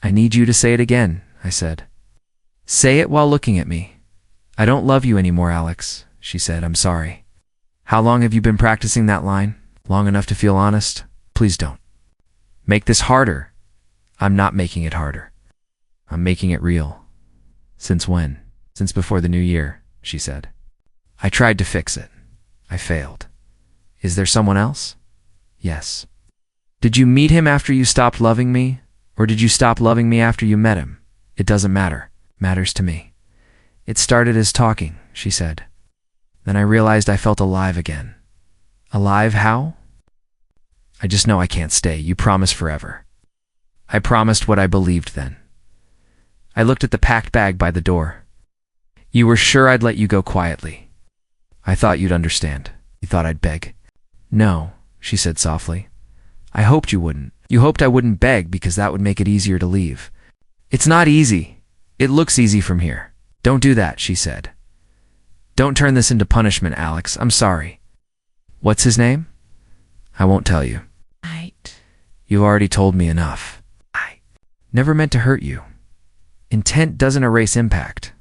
I need you to say it again, I said. Say it while looking at me. I don't love you anymore, Alex, she said. I'm sorry. How long have you been practicing that line? Long enough to feel honest? Please don't. Make this harder. I'm not making it harder. I'm making it real. Since when? Since before the new year, she said. I tried to fix it. I failed. Is there someone else? Yes. Did you meet him after you stopped loving me? Or did you stop loving me after you met him? It doesn't matter. Matters to me. It started as talking, she said. Then I realized I felt alive again. Alive how? I just know I can't stay. You promised forever. I promised what I believed then. I looked at the packed bag by the door. You were sure I'd let you go quietly. I thought you'd understand. You thought I'd beg. No, she said softly. I hoped you wouldn't. You hoped I wouldn't beg because that would make it easier to leave. It's not easy. It looks easy from here. Don't do that, she said. Don't turn this into punishment, Alex. I'm sorry. What's his name? I won't tell you. You've already told me enough. I never meant to hurt you. Intent doesn't erase impact.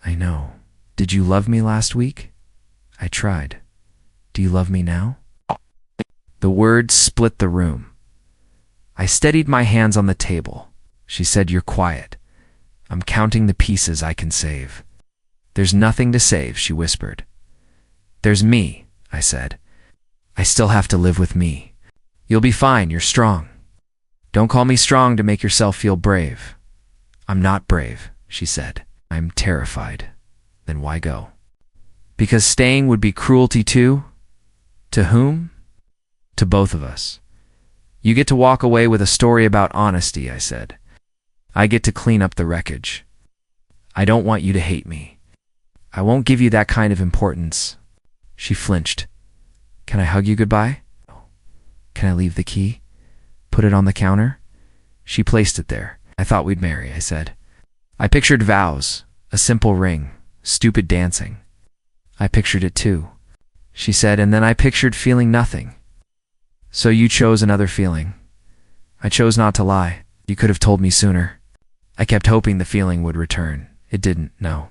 I know. Did you love me last week? I tried. Do you love me now? The words split the room. I steadied my hands on the table. She said, You're quiet. I'm counting the pieces I can save. There's nothing to save, she whispered. There's me, I said. I still have to live with me. You'll be fine, you're strong. Don't call me strong to make yourself feel brave. I'm not brave, she said. I'm terrified. Then why go? Because staying would be cruelty too? To whom? To both of us. You get to walk away with a story about honesty, I said. I get to clean up the wreckage. I don't want you to hate me. I won't give you that kind of importance. She flinched. Can I hug you goodbye? Can I leave the key? Put it on the counter? She placed it there. I thought we'd marry, I said. I pictured vows, a simple ring, stupid dancing. I pictured it too, she said, and then I pictured feeling nothing. So you chose another feeling. I chose not to lie. You could have told me sooner. I kept hoping the feeling would return. It didn't, no.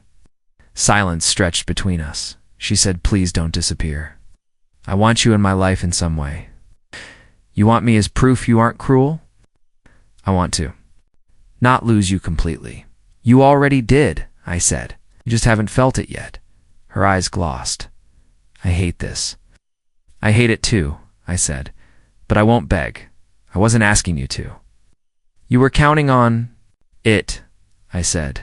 Silence stretched between us. She said, Please don't disappear. I want you in my life in some way. You want me as proof you aren't cruel? I want to. Not lose you completely. You already did, I said. You just haven't felt it yet. Her eyes glossed. I hate this. I hate it too, I said. But I won't beg. I wasn't asking you to. You were counting on it, I said.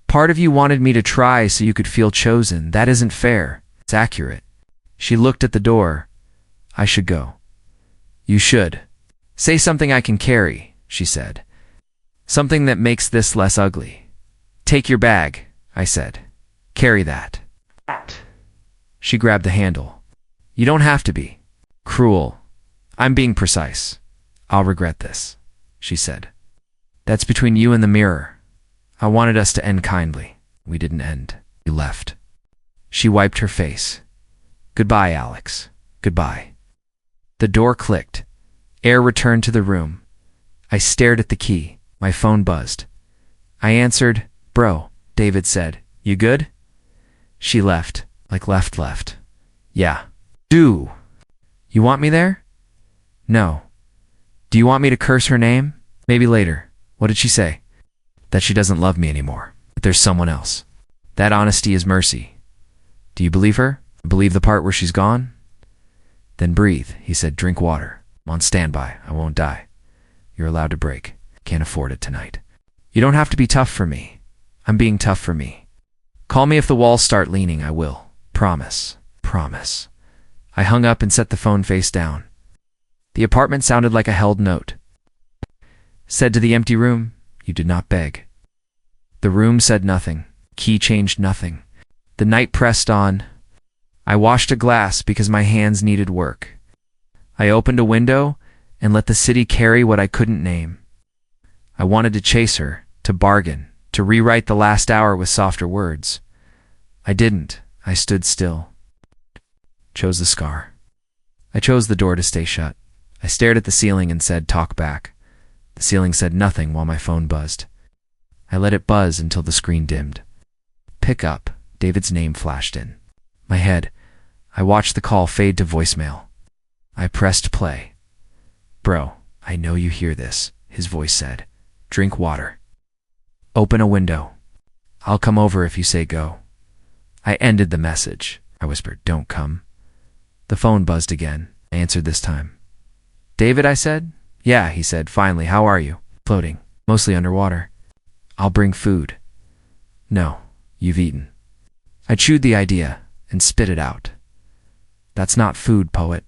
Part of you wanted me to try so you could feel chosen. That isn't fair. It's accurate. She looked at the door. I should go. You should. Say something I can carry, she said. Something that makes this less ugly. Take your bag, I said. Carry that. She grabbed the handle. You don't have to be. Cruel. I'm being precise. I'll regret this, she said. That's between you and the mirror. I wanted us to end kindly. We didn't end. You left. She wiped her face. Goodbye, Alex. Goodbye. The door clicked. Air returned to the room. I stared at the key. My phone buzzed. I answered. Bro, David said. You good? She left. Like left. Yeah. Do. You want me there? No. Do you want me to curse her name? Maybe later. What did she say? That she doesn't love me anymore. That there's someone else. That honesty is mercy. Do you believe her? Believe the part where she's gone? Then breathe, he said. Drink water. I'm on standby. I won't die. You're allowed to break. Can't afford it tonight. You don't have to be tough for me. I'm being tough for me. Call me if the walls start leaning. I will. Promise. Promise. I hung up and set the phone face down. The apartment sounded like a held note. Said to the empty room, You did not beg. The room said nothing. Key changed nothing. The night pressed on. I washed a glass because my hands needed work. I opened a window and let the city carry what I couldn't name. I wanted to chase her, to bargain, to rewrite the last hour with softer words. I didn't. I stood still. Chose the scar. I chose the door to stay shut. I stared at the ceiling and said, Talk back. The ceiling said nothing while my phone buzzed. I let it buzz until the screen dimmed. Pick up. David's name flashed in my head. I watched the call fade to voicemail. I pressed play. Bro, I know you hear this, his voice said. Drink water. Open a window. I'll come over if you say go. I ended the message. I whispered, don't come. The phone buzzed again. I answered this time. David, I said. Yeah, he said, finally, how are you? Floating, mostly underwater. I'll bring food. No, you've eaten. I chewed the idea and spit it out. That's not food, poet.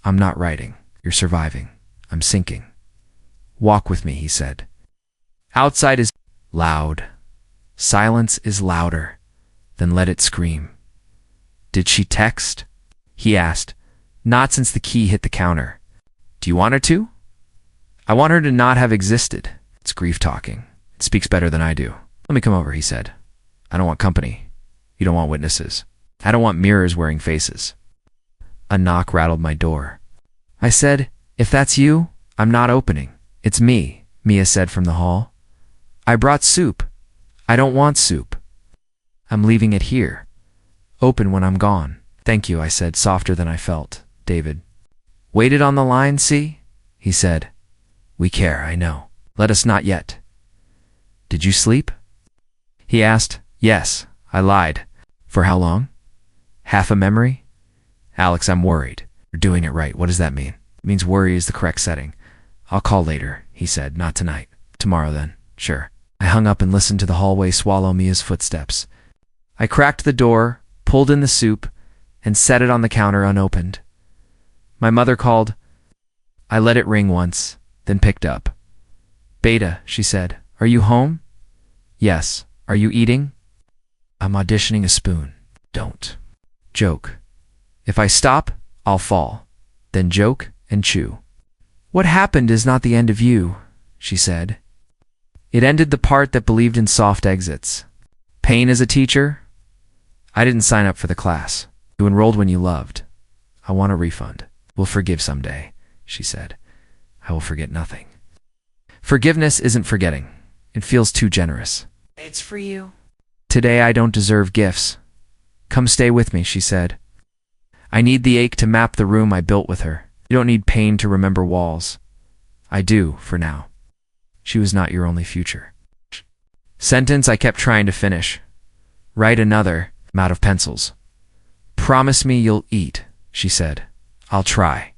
I'm not writing. You're surviving. I'm sinking. Walk with me, he said. Outside is loud. Silence is louder. Then let it scream. Did she text? He asked. Not since the key hit the counter. Do you want her to? I want her to not have existed. It's grief talking. It speaks better than I do. Let me come over, he said. I don't want company. You don't want witnesses. I don't want mirrors wearing faces. A knock rattled my door. I said, if that's you, I'm not opening. It's me, Mia said from the hall. I brought soup. I don't want soup. I'm leaving it here. Open when I'm gone. Thank you, I said, softer than I felt. David. Waited on the line, see? He said. We care, I know. Let us not yet. Did you sleep? He asked. Yes, I lied. For how long? Half a memory? Alex, I'm worried. You're doing it right. What does that mean? It means worry is the correct setting. I'll call later, he said. Not tonight. Tomorrow then. Sure. I hung up and listened to the hallway swallow Mia's footsteps. I cracked the door, pulled in the soup, and set it on the counter unopened. My mother called. I let it ring once, then picked up. Beta, she said. Are you home? Yes. Are you eating? I'm auditioning a spoon. Don't. Joke. If I stop, I'll fall. Then joke and chew. What happened is not the end of you, she said. It ended the part that believed in soft exits. Pain as a teacher? I didn't sign up for the class. You enrolled when you loved. I want a refund. We'll forgive someday, she said. I will forget nothing. Forgiveness isn't forgetting. It feels too generous. It's for you. Today I don't deserve gifts. Come stay with me, she said. I need the ache to map the room I built with her. You don't need pain to remember walls. I do, for now. She was not your only future. Sentence I kept trying to finish. Write another. I'm out of pencils. Promise me you'll eat, she said. I'll try.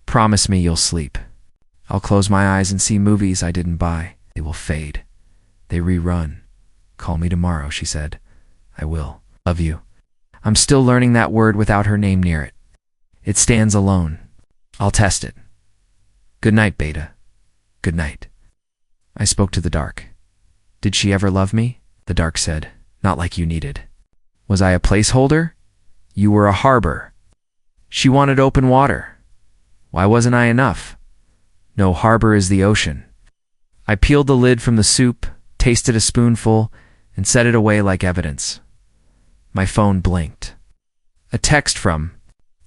Promise me you'll sleep. I'll close my eyes and see movies I didn't buy. They will fade. They rerun. Call me tomorrow, she said. I will. Love you. I'm still learning that word without her name near it. It stands alone. I'll test it. Good night, Beta. Good night. I spoke to the dark. Did she ever love me? The dark said, not like you needed. Was I a placeholder? You were a harbor. She wanted open water. Why wasn't I enough? No harbor is the ocean. I peeled the lid from the soup, tasted a spoonful, and set it away like evidence. My phone blinked. A text from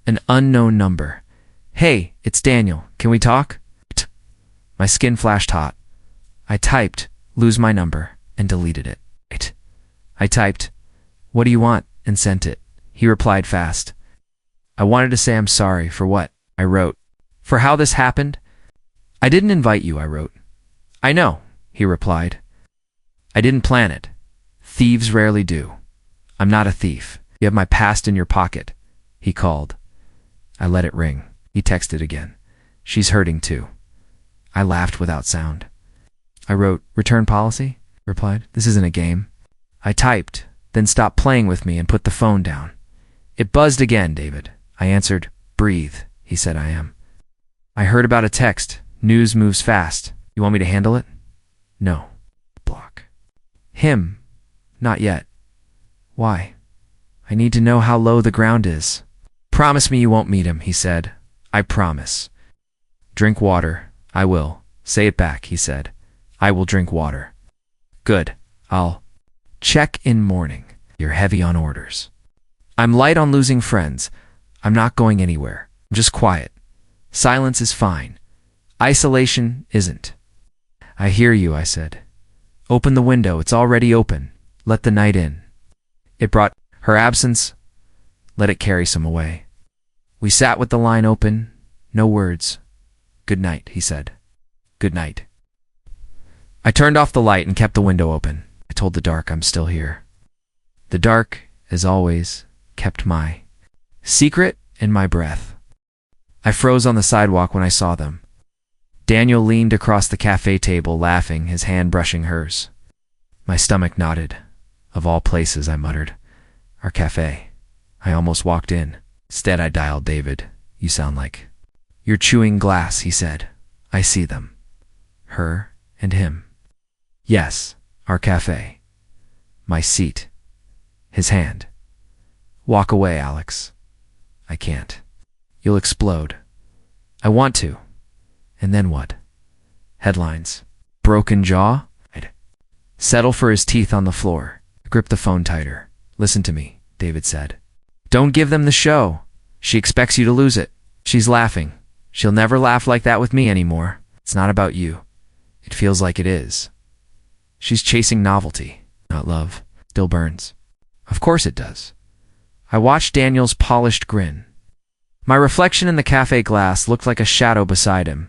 an unknown number. Hey, it's Daniel. Can we talk? My skin flashed hot. I typed, lose my number, and deleted it. I typed, what do you want, and sent it. He replied fast. I wanted to say I'm sorry for what? I wrote. For how this happened? I didn't invite you, I wrote. I know, he replied. I didn't plan it. Thieves rarely do. I'm not a thief. You have my past in your pocket, he called. I let it ring. He texted again. She's hurting too. I laughed without sound. I wrote, return policy? Replied, this isn't a game. I typed, then stopped playing with me and put the phone down. It buzzed again, David. I answered, breathe, he said I am. I heard about a text. News moves fast. You want me to handle it? No. Block. Him. Not yet. Why? I need to know how low the ground is. Promise me you won't meet him, he said. I promise. Drink water. I will. Say it back, he said. I will drink water. Good. I'll check in morning. You're heavy on orders. I'm light on losing friends. I'm not going anywhere. I'm just quiet. Silence is fine. Isolation isn't. I hear you, I said. Open the window, it's already open. Let the night in. It brought her absence. Let it carry some away. We sat with the line open, no words. Good night, he said. Good night. I turned off the light and kept the window open. I told the dark I'm still here. The dark, as always, kept my secret in my breath. I froze on the sidewalk when I saw them. Daniel leaned across the cafe table, laughing, his hand brushing hers. My stomach knotted. Of all places, I muttered. Our cafe. I almost walked in. Instead, I dialed David. You sound like... You're chewing glass, he said. I see them. Her and him. Yes, our cafe. My seat. His hand. Walk away, Alex. I can't. You'll explode. I want to. And then what? Headlines. Broken jaw? I'd settle for his teeth on the floor. Grip the phone tighter. Listen to me, David said. Don't give them the show. She expects you to lose it. She's laughing. She'll never laugh like that with me anymore. It's not about you. It feels like it is. She's chasing novelty, not love. Still burns. Of course it does. I watched Daniel's polished grin. My reflection in the cafe glass looked like a shadow beside him.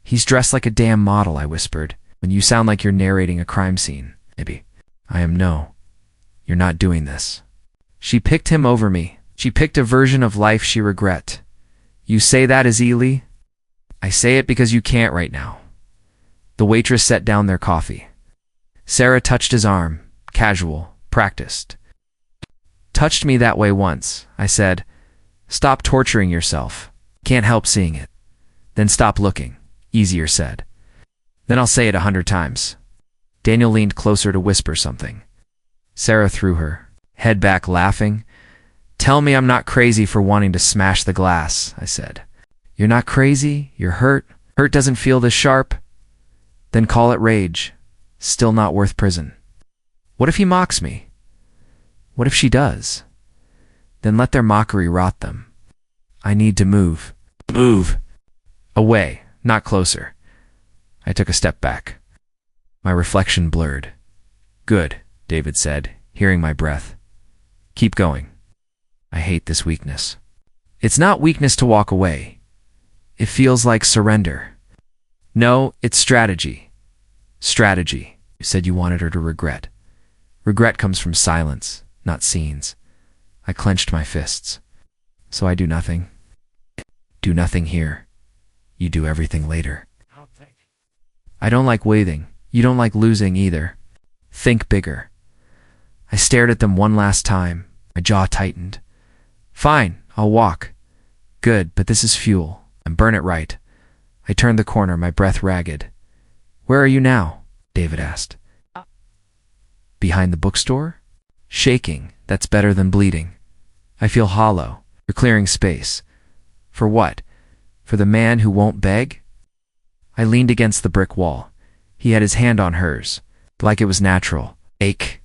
He's dressed like a damn model, I whispered. When you sound like you're narrating a crime scene. Maybe. I am no. You're not doing this. She picked him over me. She picked a version of life she regret. You say that as Ely? I say it because you can't right now. The waitress set down their coffee. Sarah touched his arm. Casual. Practiced. Touched me that way once. I said, stop torturing yourself. Can't help seeing it. Then stop looking. Easier said. Then I'll say it 100 times. Daniel leaned closer to whisper something. Sarah threw her head back, laughing. Tell me I'm not crazy for wanting to smash the glass, I said. You're not crazy? You're hurt? Hurt doesn't feel this sharp? Then call it rage. Still not worth prison. What if he mocks me? What if she does? Then let their mockery rot them. I need to move. Move! Away, not closer. I took a step back. My reflection blurred. Good, David said, hearing my breath. Keep going. I hate this weakness. It's not weakness to walk away. It feels like surrender. No, it's strategy. Strategy. You said you wanted her to regret. Regret comes from silence, not scenes. I clenched my fists. So I do nothing. Do nothing here. You do everything later. I don't like waiting. You don't like losing either. Think bigger. I stared at them one last time. My jaw tightened. Fine, I'll walk. Good, but this is fuel. And burn it right. I turned the corner, my breath ragged. Where are you now? David asked. Behind the bookstore? Shaking. That's better than bleeding. I feel hollow. You're clearing space. For what? For the man who won't beg? I leaned against the brick wall. He had his hand on hers, like it was natural. Ache.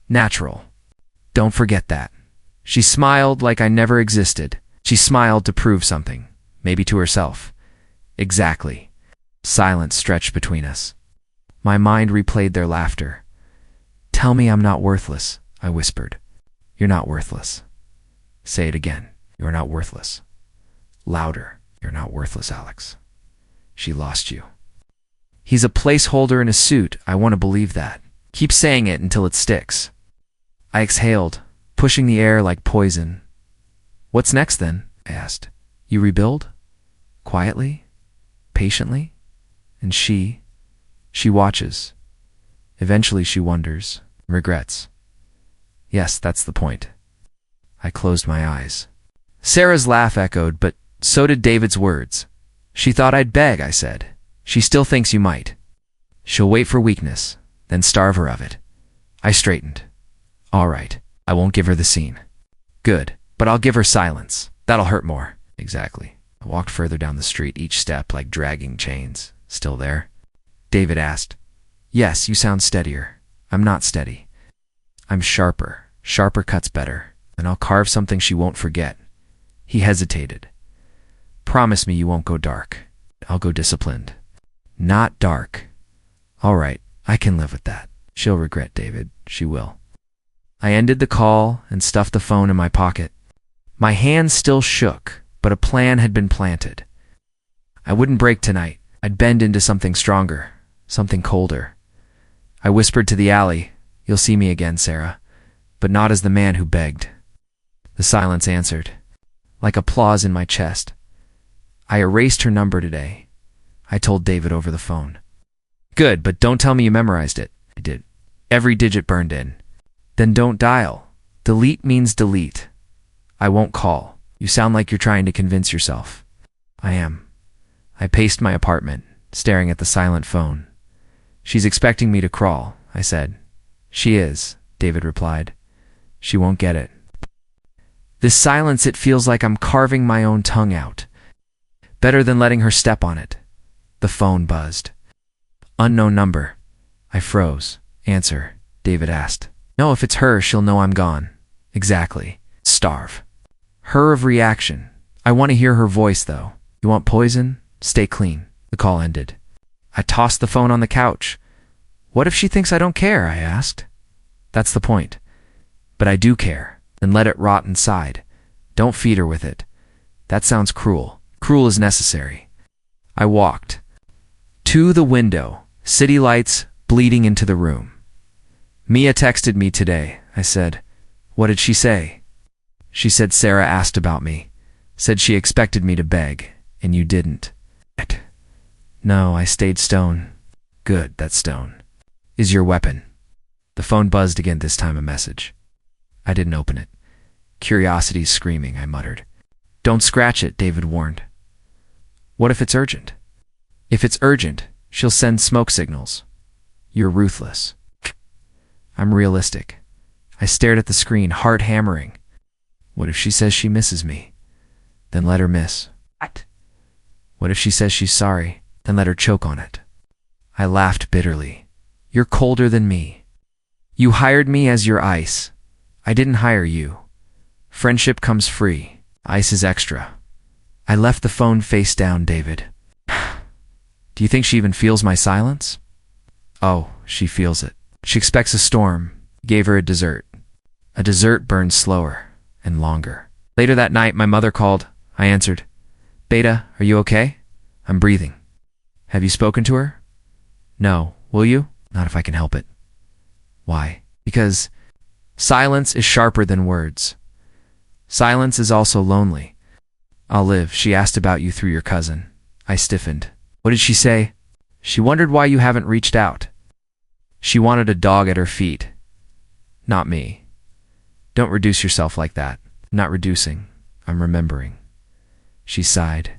Natural. Don't forget that. She smiled like I never existed. She smiled to prove something, maybe to herself. Exactly. Silence stretched between us. My mind replayed their laughter. Tell me I'm not worthless, I whispered. You're not worthless. Say it again. You're not worthless. Louder. You're not worthless, Alex. She lost you. He's a placeholder in a suit. I want to believe that. Keep saying it until it sticks. I exhaled, pushing the air like poison. What's next then? I asked. You rebuild? Quietly? Patiently? And she watches. Eventually she wonders, regrets. Yes, that's the point. I closed my eyes. Sarah's laugh echoed, but so did David's words. She thought I'd beg, I said. She still thinks you might. She'll wait for weakness, then starve her of it. I straightened. All right, I won't give her the scene. Good, but I'll give her silence. That'll hurt more. Exactly. I walked further down the street, each step like dragging chains. Still there? David asked. Yes, you sound steadier. I'm not steady. I'm sharper. Sharper cuts better. And I'll carve something she won't forget. He hesitated. Promise me you won't go dark. I'll go disciplined. Not dark. All right, I can live with that. She'll regret, David. She will. I ended the call and stuffed the phone in my pocket. My hands still shook, but a plan had been planted. I wouldn't break tonight. I'd bend into something stronger, something colder. I whispered to the alley, "You'll see me again, Sarah, but not as the man who begged." The silence answered, like applause in my chest. "I erased her number today," I told David over the phone. "Good, but don't tell me you memorized it." I did. Every digit burned in. "Then don't dial. Delete means delete. I won't call. You sound like you're trying to convince yourself." "I am." I paced my apartment, staring at the silent phone. "She's expecting me to crawl," I said. "She is," David replied. "She won't get it." This silence, it feels like I'm carving my own tongue out. Better than letting her step on it. The phone buzzed. "Unknown number." I froze. "Answer," David asked. "No, if it's her, she'll know I'm gone." "Exactly. Starve." Her of reaction. "I want to hear her voice, though." "You want poison? Stay clean." The call ended. I tossed the phone on the couch. "What if she thinks I don't care?" I asked. "That's the point. But I do care. Then let it rot inside. Don't feed her with it." That sounds cruel. Cruel is necessary. I walked to the window, city lights bleeding into the room. "Mia texted me today," I said. "What did she say?" "She said Sarah asked about me. Said she expected me to beg, and you didn't." "No, I stayed stone." "Good, that stone is your weapon." The phone buzzed again, this time a message. I didn't open it. "Curiosity's screaming," I muttered. "Don't scratch it," David warned. "What if it's urgent?" "If it's urgent, she'll send smoke signals." "You're ruthless." "I'm realistic." I stared at the screen, heart hammering. What if she says she misses me? Then let her miss. What if she says she's sorry? Then let her choke on it. I laughed bitterly. "You're colder than me. You hired me as your ice. I didn't hire you. Friendship comes free. Ice is extra." I left the phone face down, David. "Do you think she even feels my silence?" "Oh, she feels it. She expects a storm." Gave her a dessert. A dessert burns slower and longer. Later that night, my mother called. I answered. "Beta, are you okay?" "I'm breathing." "Have you spoken to her?" "No. Will you?" "Not if I can help it." "Why?" "Because silence is sharper than words. Silence is also lonely." "I'll live. She asked about you through your cousin." I stiffened. "What did she say?" "She wondered why you haven't reached out. She wanted a dog at her feet. Not me." "Don't reduce yourself like that." "I'm not reducing. I'm remembering." She sighed.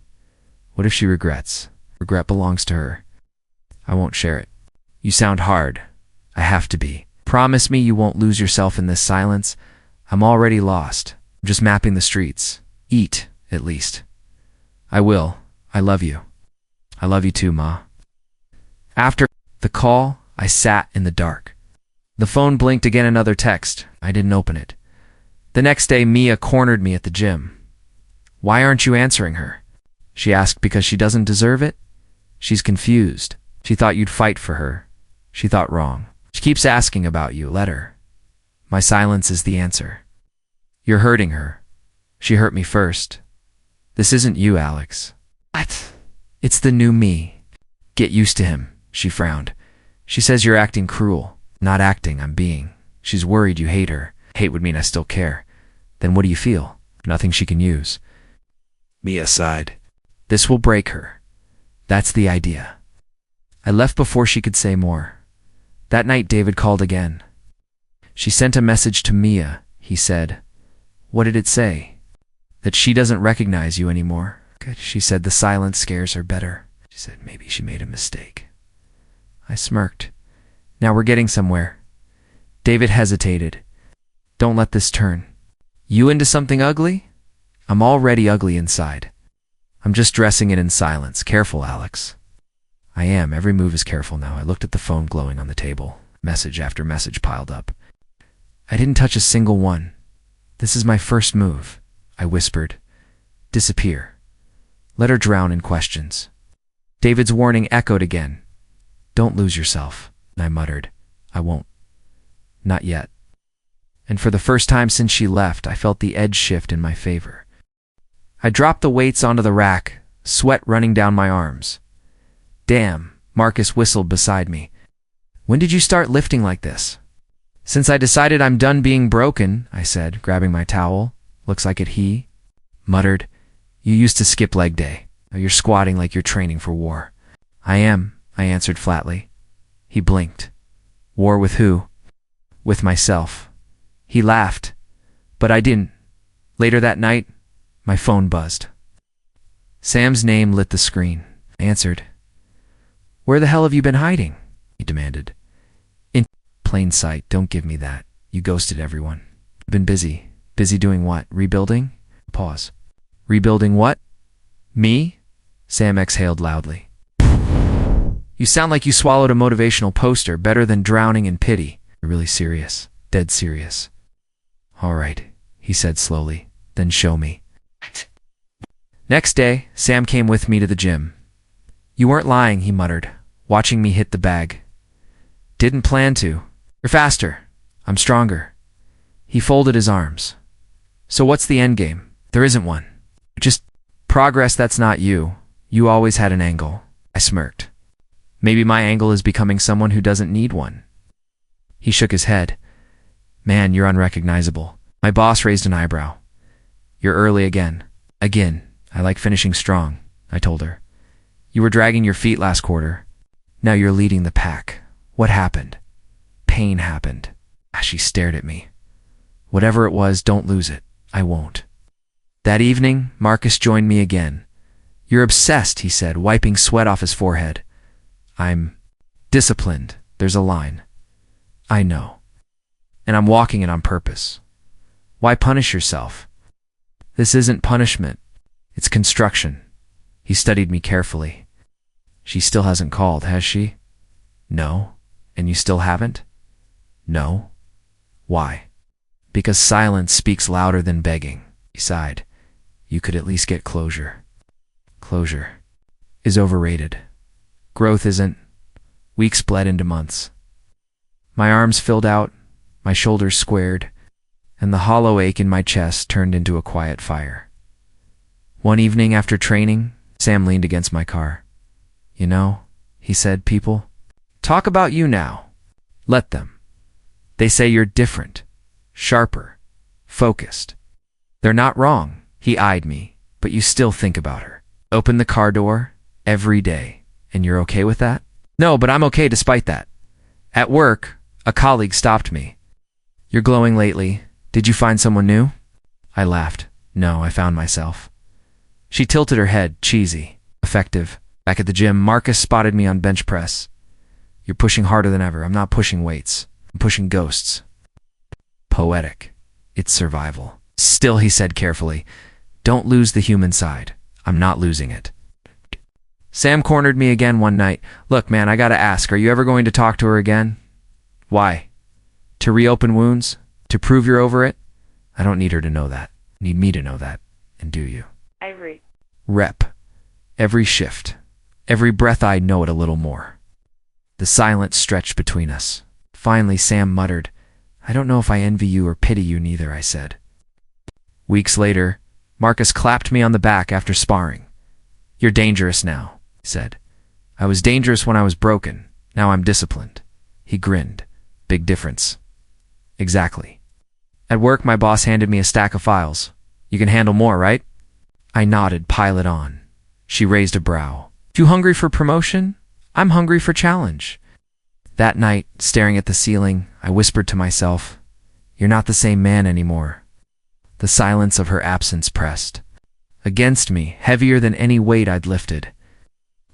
"What if she regrets? Regret belongs to her." "I won't share it." "You sound hard." "I have to be." "Promise me you won't lose yourself in this silence." "I'm already lost. I'm just mapping the streets. Eat, at least." "I will. I love you." "I love you too, Ma." After the call, I sat in the dark. The phone blinked again, another text. I didn't open it. The next day, Mia cornered me at the gym. "Why aren't you answering her?" She asked. "Because she doesn't deserve it?" "She's confused. She thought you'd fight for her. She thought wrong. She keeps asking about you. Let her." My silence is the answer. "You're hurting her. She hurt me first." "This isn't you, Alex." "What?" "It's the new me." "Get used to him." She frowned. "She says you're acting cruel." "Not acting, I'm being." "She's worried you hate her." "Hate would mean I still care." "Then what do you feel?" "Nothing she can use." Mia sighed. "This will break her. That's the idea." I left before she could say more. That night, David called again. "She sent a message to Mia," he said. "What did it say?" "That she doesn't recognize you anymore." "Good," she said. The silence scares her better. She said maybe she made a mistake. I smirked. "Now we're getting somewhere." David hesitated. "Don't let this turn." "You into something ugly?" "I'm already ugly inside." "I'm just dressing it in silence." "Careful, Alex." "I am. Every move is careful now." I looked at the phone glowing on the table. Message after message piled up. I didn't touch a single one. "This is my first move," I whispered. "Disappear. Let her drown in questions." David's warning echoed again. Don't lose yourself. And I muttered, I won't. Not yet. And for the first time since she left, I felt the edge shift in my favor. I dropped the weights onto the rack, sweat running down my arms. Damn, Marcus whistled beside me. When did you start lifting like this? Since I decided I'm done being broken, I said, grabbing my towel. Looks like it he muttered. You used to skip leg day. Now you're squatting like you're training for war. I am, I answered flatly. He blinked. War with who? With myself. He laughed, but I didn't. Later that night, my phone buzzed. Sam's name lit the screen. I answered. Where the hell have you been hiding? He demanded. In plain sight, don't give me that. You ghosted everyone. I've been busy. Busy doing what? Rebuilding? Pause. Rebuilding what? Me? Sam exhaled loudly. You sound like you swallowed a motivational poster, better than drowning in pity. You're really serious. Dead serious. All right, he said slowly. Then show me. Next day, Sam came with me to the gym. You weren't lying, he muttered, watching me hit the bag. Didn't plan to. You're faster. I'm stronger. He folded his arms. So what's the end game? There isn't one. Just progress that's not you. You always had an angle. I smirked. Maybe my angle is becoming someone who doesn't need one. He shook his head. Man, you're unrecognizable. My boss raised an eyebrow. You're early again. Again. I like finishing strong, I told her. You were dragging your feet last quarter. Now you're leading the pack. What happened? Pain happened. She stared at me. Whatever it was, don't lose it. I won't. That evening, Marcus joined me again. You're obsessed, he said, wiping sweat off his forehead. I'm disciplined. There's a line. I know. And I'm walking it on purpose. Why punish yourself? This isn't punishment. It's construction. He studied me carefully. She still hasn't called, has she? No. And you still haven't? No. Why? Because silence speaks louder than begging. He sighed. You could at least get closure. Closure is overrated. Growth isn't. Weeks bled into months. My arms filled out, my shoulders squared, and the hollow ache in my chest turned into a quiet fire. One evening after training, Sam leaned against my car. You know, he said, people talk about you now. Let them. They say you're different, sharper, focused. They're not wrong, he eyed me, but you still think about her. Open the car door every day, and you're okay with that? No, but I'm okay despite that. At work, a colleague stopped me. You're glowing lately. Did you find someone new? I laughed. No, I found myself. She tilted her head, cheesy, effective. Back at the gym, Marcus spotted me on bench press. You're pushing harder than ever. I'm not pushing weights. I'm pushing ghosts. Poetic. It's survival. Still, he said carefully, don't lose the human side. I'm not losing it. Sam cornered me again one night. Look, man, I gotta ask, are you ever going to talk to her again? Why? To reopen wounds? To prove you're over it? I don't need her to know that. Need me to know that. And do you? Ivory. Rep. Every shift. Every breath I know it a little more. The silence stretched between us. Finally, Sam muttered, I don't know if I envy you or pity you neither, I said. Weeks later, Marcus clapped me on the back after sparring. You're dangerous now, he said. I was dangerous when I was broken. Now I'm disciplined. He grinned. Big difference. Exactly. At work, my boss handed me a stack of files. You can handle more, right? I nodded, pile it on. She raised a brow. You hungry for promotion? I'm hungry for challenge. That night, staring at the ceiling, I whispered to myself, you're not the same man anymore. The silence of her absence pressed against me, heavier than any weight I'd lifted.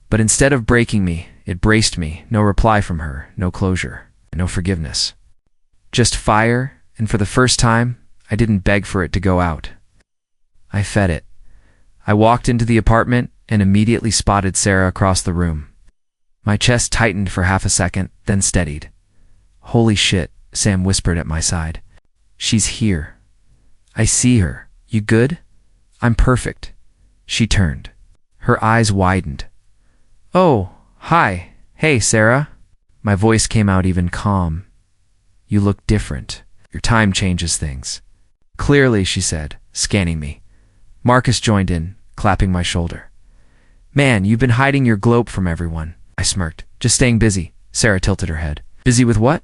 But instead of breaking me, it braced me. No reply from her, no closure, no forgiveness. Just fire, and for the first time, I didn't beg for it to go out. I fed it. I walked into the apartment and immediately spotted Sarah across the room. My chest tightened for half a second, then steadied. Holy shit, Sam whispered at my side. She's here. I see her. You good? I'm perfect. She turned. Her eyes widened. Oh, hi. Hey, Sarah. My voice came out even calm. You look different. Your time changes things. Clearly, she said, scanning me. Marcus joined in, clapping my shoulder. Man, you've been hiding your globe from everyone. I smirked. Just staying busy. Sarah tilted her head. Busy with what?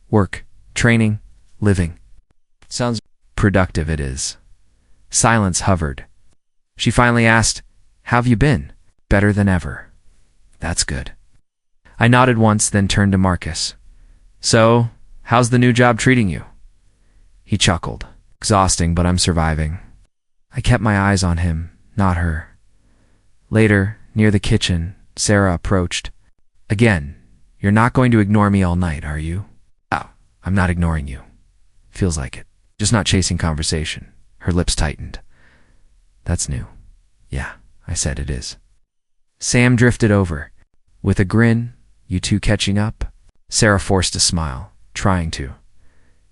Work, training, living. Sounds productive, it is. Silence hovered. She finally asked, How've you been? Better than ever. That's good. I nodded once, then turned to Marcus. So, how's the new job treating you? He chuckled. Exhausting, but I'm surviving. I kept my eyes on him, not her. Later, near the kitchen, Sarah approached. Again, you're not going to ignore me all night, are you? Oh, I'm not ignoring you. Feels like it. Just not chasing conversation. Her lips tightened. That's new. Yeah, I said it is. Sam drifted over. With a grin, you two catching up? Sarah forced a smile, trying to.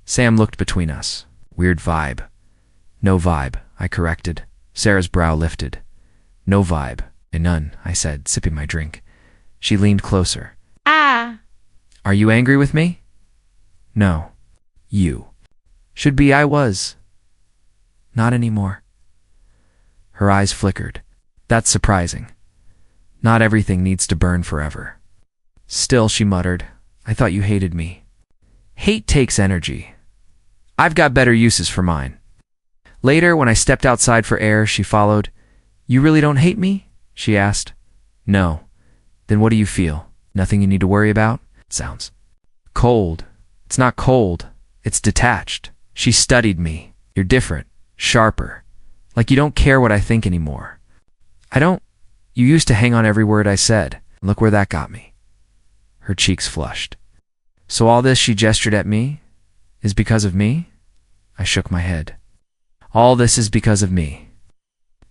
Sam looked between us. Weird vibe. No vibe, I corrected. Sarah's brow lifted. No vibe. None, I said, sipping my drink. She leaned closer. Ah. Are you angry with me? No. You. Should be I was. Not anymore. Her eyes flickered. That's surprising. Not everything needs to burn forever. Still, she muttered, I thought you hated me. Hate takes energy. I've got better uses for mine. Later, when I stepped outside for air, she followed. You really don't hate me? She asked. No. Then what do you feel? Nothing you need to worry about? It sounds cold. It's not cold. It's detached. She studied me. You're different. Sharper. Like you don't care what I think anymore. I don't. You used to hang on every word I said. Look where that got me. Her cheeks flushed. So all this, she gestured at me, is because of me? I shook my head. All this is because of me.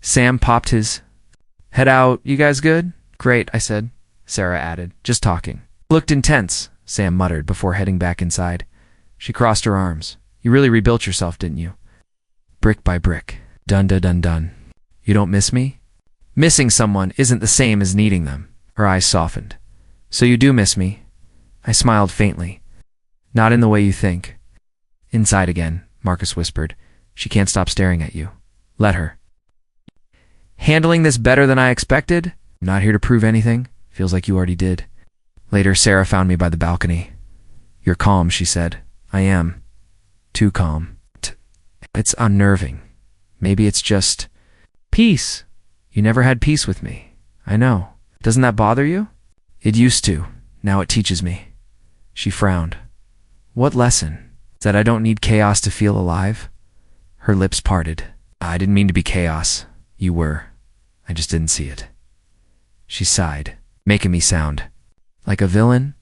Sam popped his head out. You guys good? Great, I said. Sarah added, just talking. Looked intense, Sam muttered before heading back inside. She crossed her arms. You really rebuilt yourself, didn't you? Brick by brick. Dun dun dun dun. You don't miss me? Missing someone isn't the same as needing them. Her eyes softened. So you do miss me? I smiled faintly. Not in the way you think. Inside again, Marcus whispered. She can't stop staring at you. Let her. Handling this better than I expected? I'm not here to prove anything. Feels like you already did. Later, Sarah found me by the balcony. You're calm, she said. I am. Too calm. It's unnerving. Maybe it's just peace. You never had peace with me. I know. Doesn't that bother you? It used to. Now it teaches me. She frowned. What lesson? That I don't need chaos to feel alive? Her lips parted. I didn't mean to be chaos. You were. I just didn't see it. She sighed, making me sound like a villain.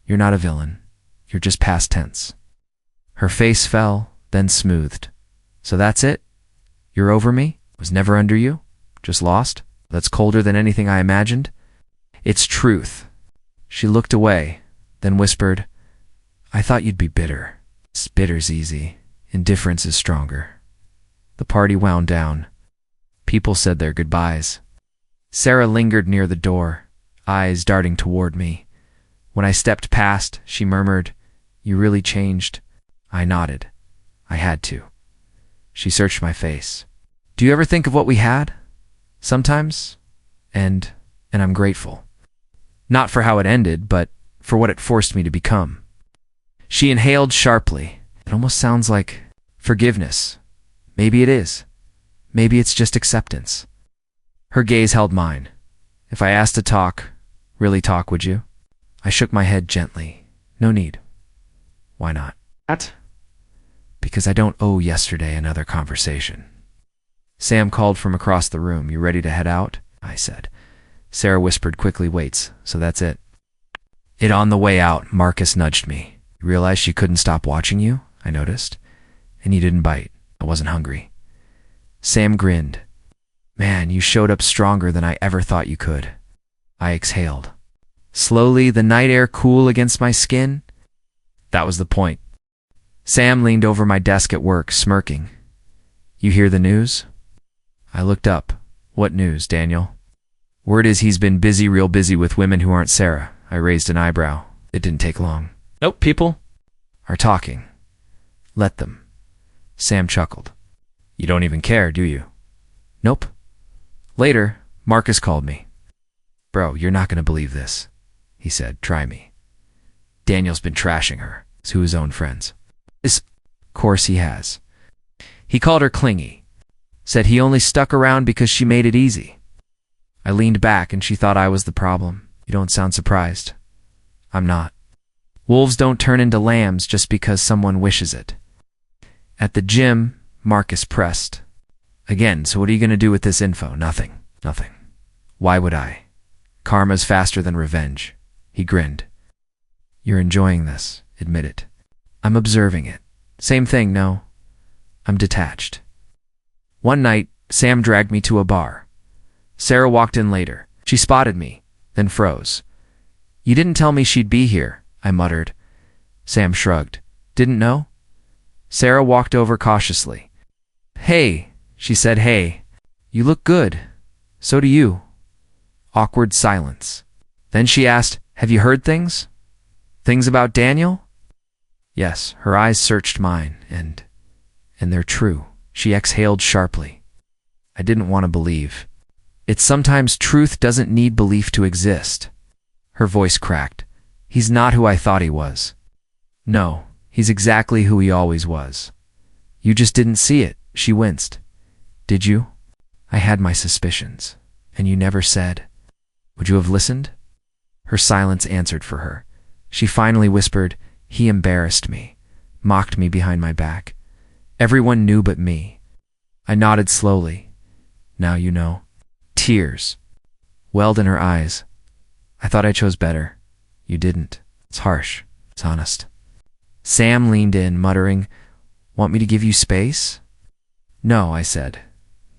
You're not a villain. You're just past tense. Her face fell, then smoothed. So that's it? You're over me? Was never under you? Just lost? That's colder than anything I imagined? It's truth. She looked away, then whispered, I thought you'd be bitter. Bitter's easy. Indifference is stronger. The party wound down. People said their goodbyes. Sarah lingered near the door, eyes darting toward me. When I stepped past, she murmured, You really changed. I nodded. I had to. She searched my face. Do you ever think of what we had? Sometimes. And I'm grateful. Not for how it ended, but for what it forced me to become. She inhaled sharply. It almost sounds like forgiveness. Maybe it is. Maybe it's just acceptance. Her gaze held mine. If I asked to talk, really talk, would you? I shook my head gently. No need. Why not? Because I don't owe yesterday another conversation. Sam called from across the room. You ready to head out? I said. Sarah whispered quickly, waits, so that's it. On the way out, Marcus nudged me. You realized she couldn't stop watching you? I noticed. And you didn't bite. I wasn't hungry. Sam grinned. Man, you showed up stronger than I ever thought you could. I exhaled. Slowly, the night air cool against my skin. That was the point. Sam leaned over my desk at work, smirking. You hear the news? I looked up. What news, Daniel? Word is he's been busy, real busy with women who aren't Sarah. I raised an eyebrow. It didn't take long. Nope, people are talking. Let them. Sam chuckled. You don't even care, do you? Nope. Later, Marcus called me. Bro, you're not going to believe this, he said. Try me. Daniel's been trashing her to his own friends. Of course he has. He called her clingy. Said he only stuck around because she made it easy. I leaned back and she thought I was the problem. You don't sound surprised. I'm not. Wolves don't turn into lambs just because someone wishes it. At the gym, Marcus pressed. Again, so what are you going to do with this info? Nothing. Nothing. Why would I? Karma's faster than revenge. He grinned. You're enjoying this. Admit it. I'm observing it. Same thing, no. I'm detached. One night, Sam dragged me to a bar. Sarah walked in later. She spotted me, then froze. You didn't tell me she'd be here, I muttered. Sam shrugged. Didn't know? Sarah walked over cautiously. Hey, she said, hey. You look good. So do you. Awkward silence. Then she asked, have you heard things? Things about Daniel? Yes, her eyes searched mine, and they're true. She exhaled sharply. I didn't want to believe. It's sometimes truth doesn't need belief to exist. Her voice cracked. He's not who I thought he was. No, he's exactly who he always was. You just didn't see it, she winced. Did you? I had my suspicions. And you never said. Would you have listened? Her silence answered for her. She finally whispered, he embarrassed me, mocked me behind my back. Everyone knew but me. I nodded slowly. Now you know. Tears welled in her eyes. I thought I chose better. You didn't. It's harsh. It's honest. Sam leaned in, muttering, want me to give you space? No, I said.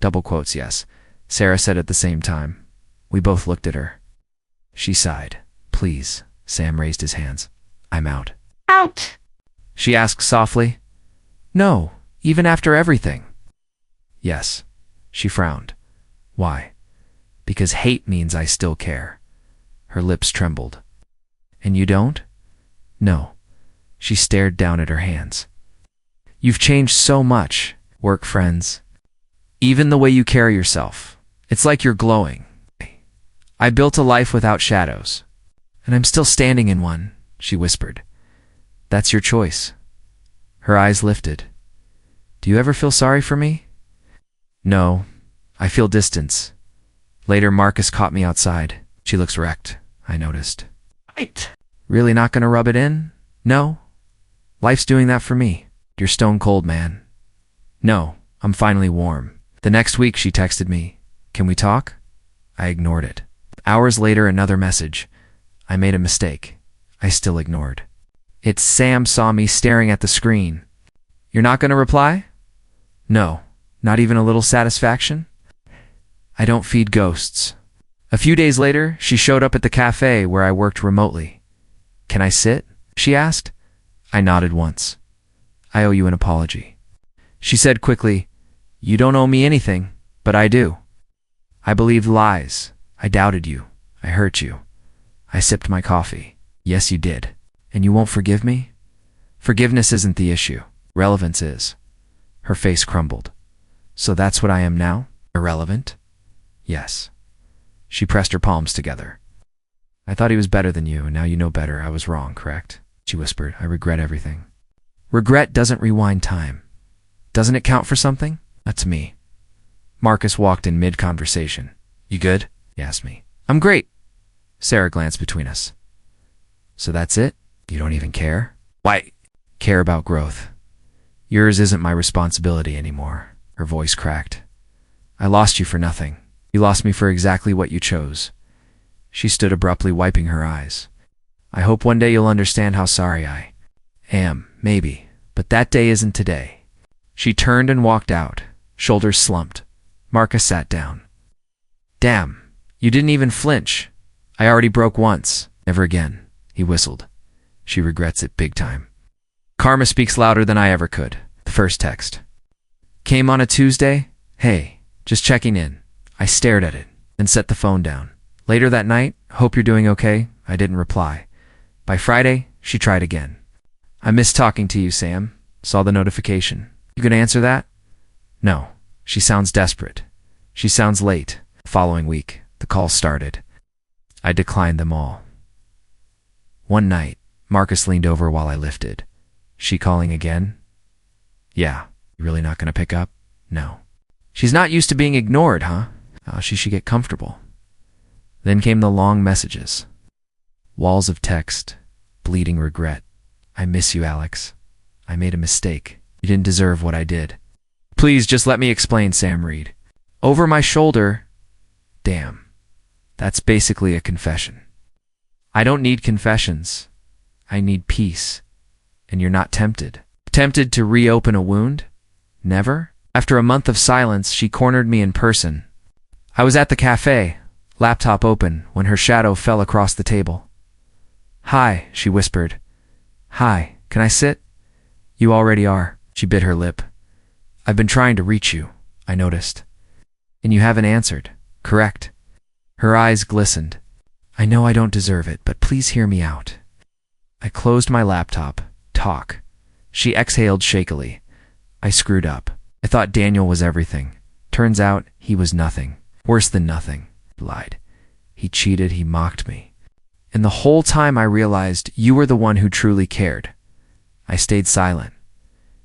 Double quotes, yes. Sarah said at the same time. We both looked at her. She sighed. Please. Sam raised his hands. I'm out. Out! She asked softly. No, even after everything. Yes. She frowned. Why? Because hate means I still care. Her lips trembled. And you don't? No. She stared down at her hands. You've changed so much, work friends. Even the way you carry yourself. It's like you're glowing. I built a life without shadows. And I'm still standing in one, she whispered. That's your choice. Her eyes lifted. Do you ever feel sorry for me? No. I feel distance. Later, Marcus caught me outside. She looks wrecked, I noticed. Right. Really not gonna rub it in? No. Life's doing that for me. You're stone cold, man. No, I'm finally warm. The next week, she texted me. Can we talk? I ignored it. Hours later, another message. I made a mistake. I still ignored. It's Sam saw me staring at the screen. You're not gonna reply? No. Not even a little satisfaction? I don't feed ghosts. A few days later, she showed up at the cafe where I worked remotely. Can I sit? She asked. I nodded once. I owe you an apology. She said quickly, you don't owe me anything, but I do. I believed lies. I doubted you. I hurt you. I sipped my coffee. Yes, you did. And you won't forgive me? Forgiveness isn't the issue. Relevance is. Her face crumbled. So that's what I am now? Irrelevant? Yes. She pressed her palms together. I thought he was better than you, and now you know better. I was wrong, correct? She whispered. I regret everything. Regret doesn't rewind time. Doesn't it count for something? That's me. Marcus walked in mid-conversation. You good? He asked me. I'm great. Sarah glanced between us. So that's it? You don't even care? Why? Care about growth. Yours isn't my responsibility anymore. Her voice cracked. I lost you for nothing. You lost me for exactly what you chose. She stood abruptly, wiping her eyes. I hope one day you'll understand how sorry I am, maybe, but that day isn't today. She turned and walked out, shoulders slumped. Marcus sat down. Damn, you didn't even flinch. I already broke once. Never again. He whistled. She regrets it big time. Karma speaks louder than I ever could. The first text. Came on a Tuesday. Hey, just checking in. I stared at it, then set the phone down. Later that night, hope you're doing okay. I didn't reply. By Friday, she tried again. I missed talking to you, Sam. Saw the notification. You gonna answer that? No. She sounds desperate. She sounds late. The following week, the calls started. I declined them all. One night, Marcus leaned over while I lifted. She calling again? Yeah. You really not gonna pick up? No. She's not used to being ignored, huh? Oh, she should get comfortable. Then came the long messages. Walls of text, bleeding regret. I miss you, Alex. I made a mistake. You didn't deserve what I did. Please just let me explain, Sam Reed. Over my shoulder. Damn. That's basically a confession. I don't need confessions. I need peace. And you're not tempted. Tempted to reopen a wound? Never? After a month of silence, she cornered me in person. I was at the cafe, laptop open, when her shadow fell across the table. Hi, she whispered. Hi, can I sit? You already are. She bit her lip. I've been trying to reach you, I noticed. And you haven't answered, correct? Her eyes glistened. I know I don't deserve it, but please hear me out. I closed my laptop. Talk. She exhaled shakily. I screwed up. I thought Daniel was everything. Turns out he was nothing. Worse than nothing. He lied. He cheated. He mocked me. And the whole time I realized you were the one who truly cared. I stayed silent.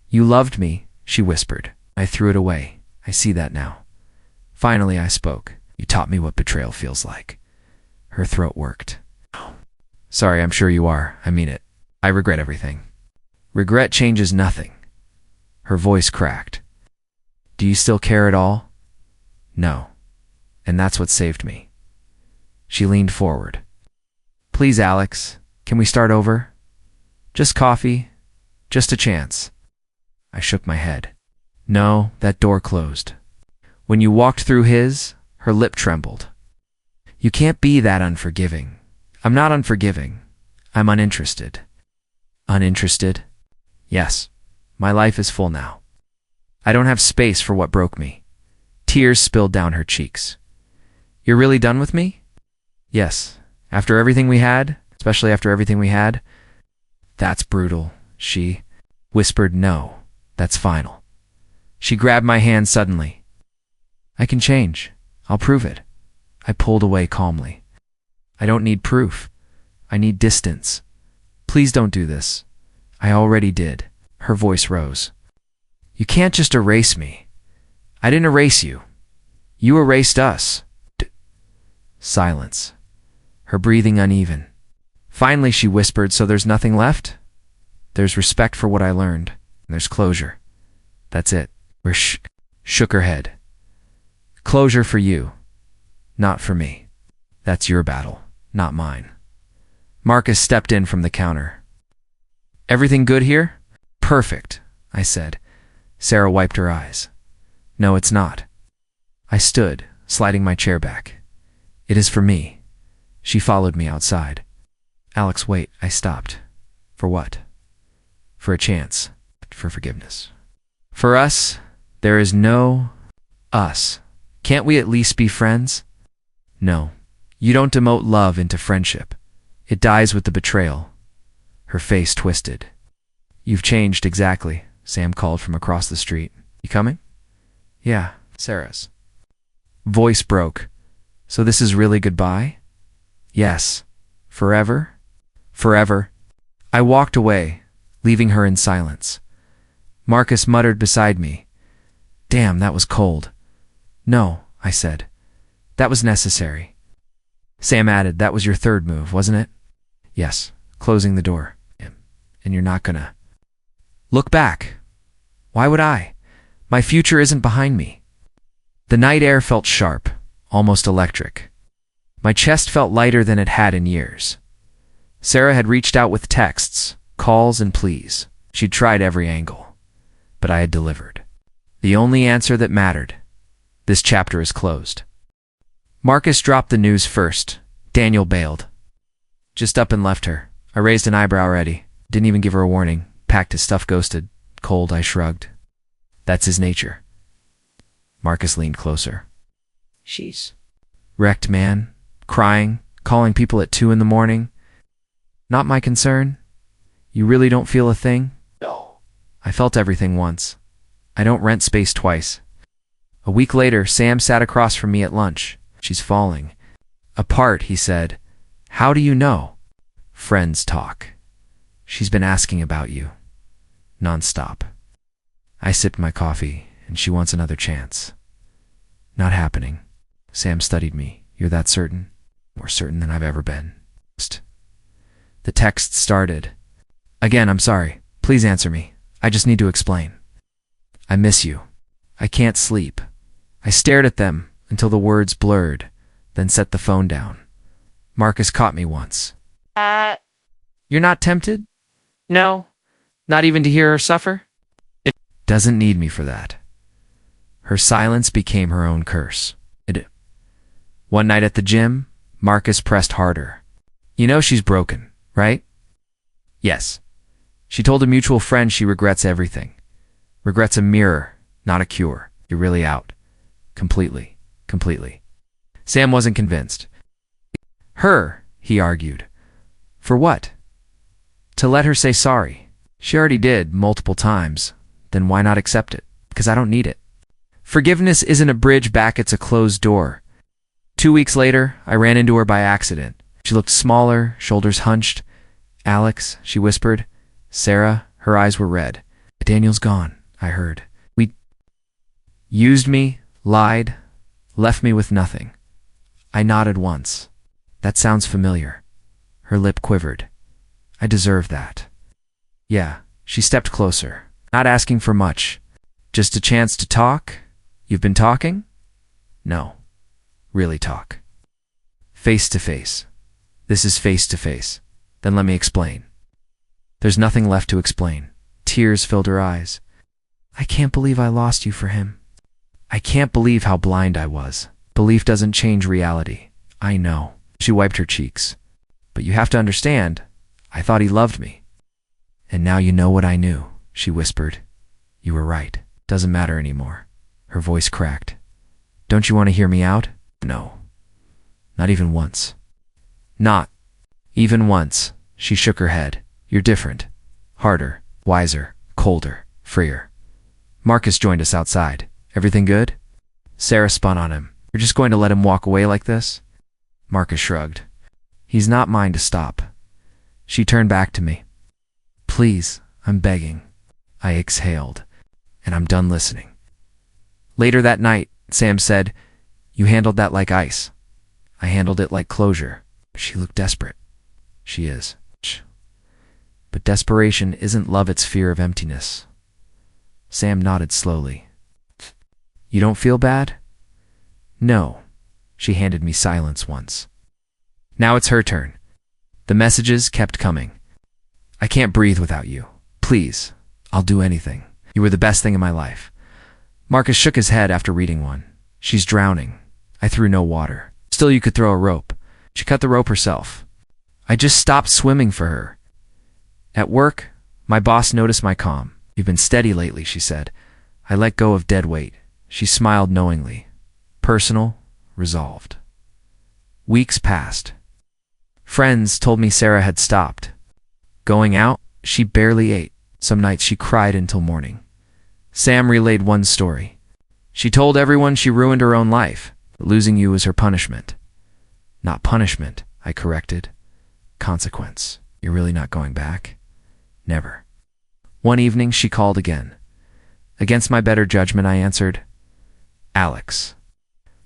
You loved me, she whispered. I threw it away. I see that now. Finally I spoke. You taught me what betrayal feels like. Her throat worked. Sorry, I'm sure you are. I mean it. I regret everything. Regret changes nothing. Her voice cracked. Do you still care at all? No. And that's what saved me. She leaned forward. Please, Alex, can we start over? Just coffee. Just a chance. I shook my head. No, that door closed. When you walked through his, her lip trembled. You can't be that unforgiving. I'm not unforgiving. I'm uninterested. Uninterested? Yes. My life is full now. I don't have space for what broke me. Tears spilled down her cheeks. You're really done with me? Yes. After everything we had, especially after everything we had. That's brutal, she whispered. No, that's final. She grabbed my hand suddenly. I can change. I'll prove it. I pulled away calmly. I don't need proof. I need distance. Please don't do this. I already did. Her voice rose. You can't just erase me. I didn't erase you. You erased us. Silence. Her breathing uneven. Finally she whispered, so there's nothing left? There's respect for what I learned. And there's closure. That's it. Shook her head. Closure for you. Not for me. That's your battle, not mine. Marcus stepped in from the counter. Everything good here? Perfect, I said. Sarah wiped her eyes. No, it's not. I stood, sliding my chair back. It is for me. She followed me outside. Alex, wait, I stopped. For what? For a chance. For forgiveness. For us, there is no us. Can't we at least be friends? No. You don't demote love into friendship. It dies with the betrayal. Her face twisted. You've changed exactly, Sam called from across the street. You coming? Yeah, Sarah's. Voice broke. So this is really goodbye? Yes. Forever? Forever. I walked away, leaving her in silence. Marcus muttered beside me. Damn, that was cold. No, I said. That was necessary. Sam added, that was your third move, wasn't it? Yes, closing the door. And you're not gonna look back. Why would I? My future isn't behind me. The night air felt sharp, almost electric. My chest felt lighter than it had in years. Sarah had reached out with texts, calls, and pleas. She'd tried every angle. But I had delivered. The only answer that mattered. This chapter is closed. Marcus dropped the news first. Daniel bailed. Just up and left her. I raised an eyebrow already. Didn't even give her a warning. Packed his stuff, ghosted. Cold, I shrugged. That's his nature. Marcus leaned closer. She's wrecked, man. Crying, calling people at 2 in the morning. Not my concern? You really don't feel a thing? No. I felt everything once. I don't rent space twice. A week later, Sam sat across from me at lunch. She's falling apart, he said. How do you know? Friends talk. She's been asking about you. Non-stop. I sipped my coffee, and she wants another chance. Not happening. Sam studied me. You're that certain? More certain than I've ever been. The text started. Again, I'm sorry. Please answer me. I just need to explain. I miss you. I can't sleep. I stared at them until the words blurred, then set the phone down. Marcus caught me once. You're not tempted? No. Not even to hear her suffer? Doesn't need me for that. Her silence became her own curse. One night at the gym, Marcus pressed harder. You know she's broken, right? Yes. She told a mutual friend she regrets everything. Regrets a mirror, not a cure. You're really out. Completely. Sam wasn't convinced. Her, he argued. For what? To let her say sorry. She already did, multiple times. Then why not accept it? Because I don't need it. Forgiveness isn't a bridge back, it's a closed door. 2 weeks later, I ran into her by accident. She looked smaller, shoulders hunched. Alex, she whispered. Sarah, her eyes were red. Daniel's gone, I heard. We used me, lied, left me with nothing. I nodded once. That sounds familiar. Her lip quivered. I deserve that. Yeah, she stepped closer. Not asking for much. Just a chance to talk? You've been talking? No. Really talk. Face to face. This is face to face. Then let me explain. There's nothing left to explain. Tears filled her eyes. I can't believe I lost you for him. I can't believe how blind I was. Belief doesn't change reality. I know. She wiped her cheeks. But you have to understand, I thought he loved me. And now you know what I knew, she whispered. You were right. Doesn't matter anymore. Her voice cracked. Don't you want to hear me out? No. Not even once. Not even once. She shook her head. You're different. Harder, wiser, colder, freer. Marcus joined us outside. Everything good? Sarah spun on him. You're just going to let him walk away like this? Marcus shrugged. He's not mine to stop. She turned back to me. Please, I'm begging. I exhaled. And I'm done listening. Later that night, Sam said, You handled that like ice. I handled it like closure. She looked desperate. She is. But desperation isn't love, it's fear of emptiness. Sam nodded slowly. You don't feel bad? No. She handed me silence once. Now it's her turn. The messages kept coming. I can't breathe without you. Please, I'll do anything. You were the best thing in my life. Marcus shook his head after reading one. She's drowning. I threw no water. Still, you could throw a rope. She cut the rope herself. I just stopped swimming for her. At work, my boss noticed my calm. You've been steady lately, she said. I let go of dead weight. She smiled knowingly. Personal, resolved. Weeks passed. Friends told me Sarah had stopped. Going out, she barely ate. Some nights she cried until morning. Sam relayed one story. She told everyone she ruined her own life. Losing you was her punishment. Not punishment, I corrected. Consequence. You're really not going back? Never. One evening she called again. Against my better judgment, I answered, Alex.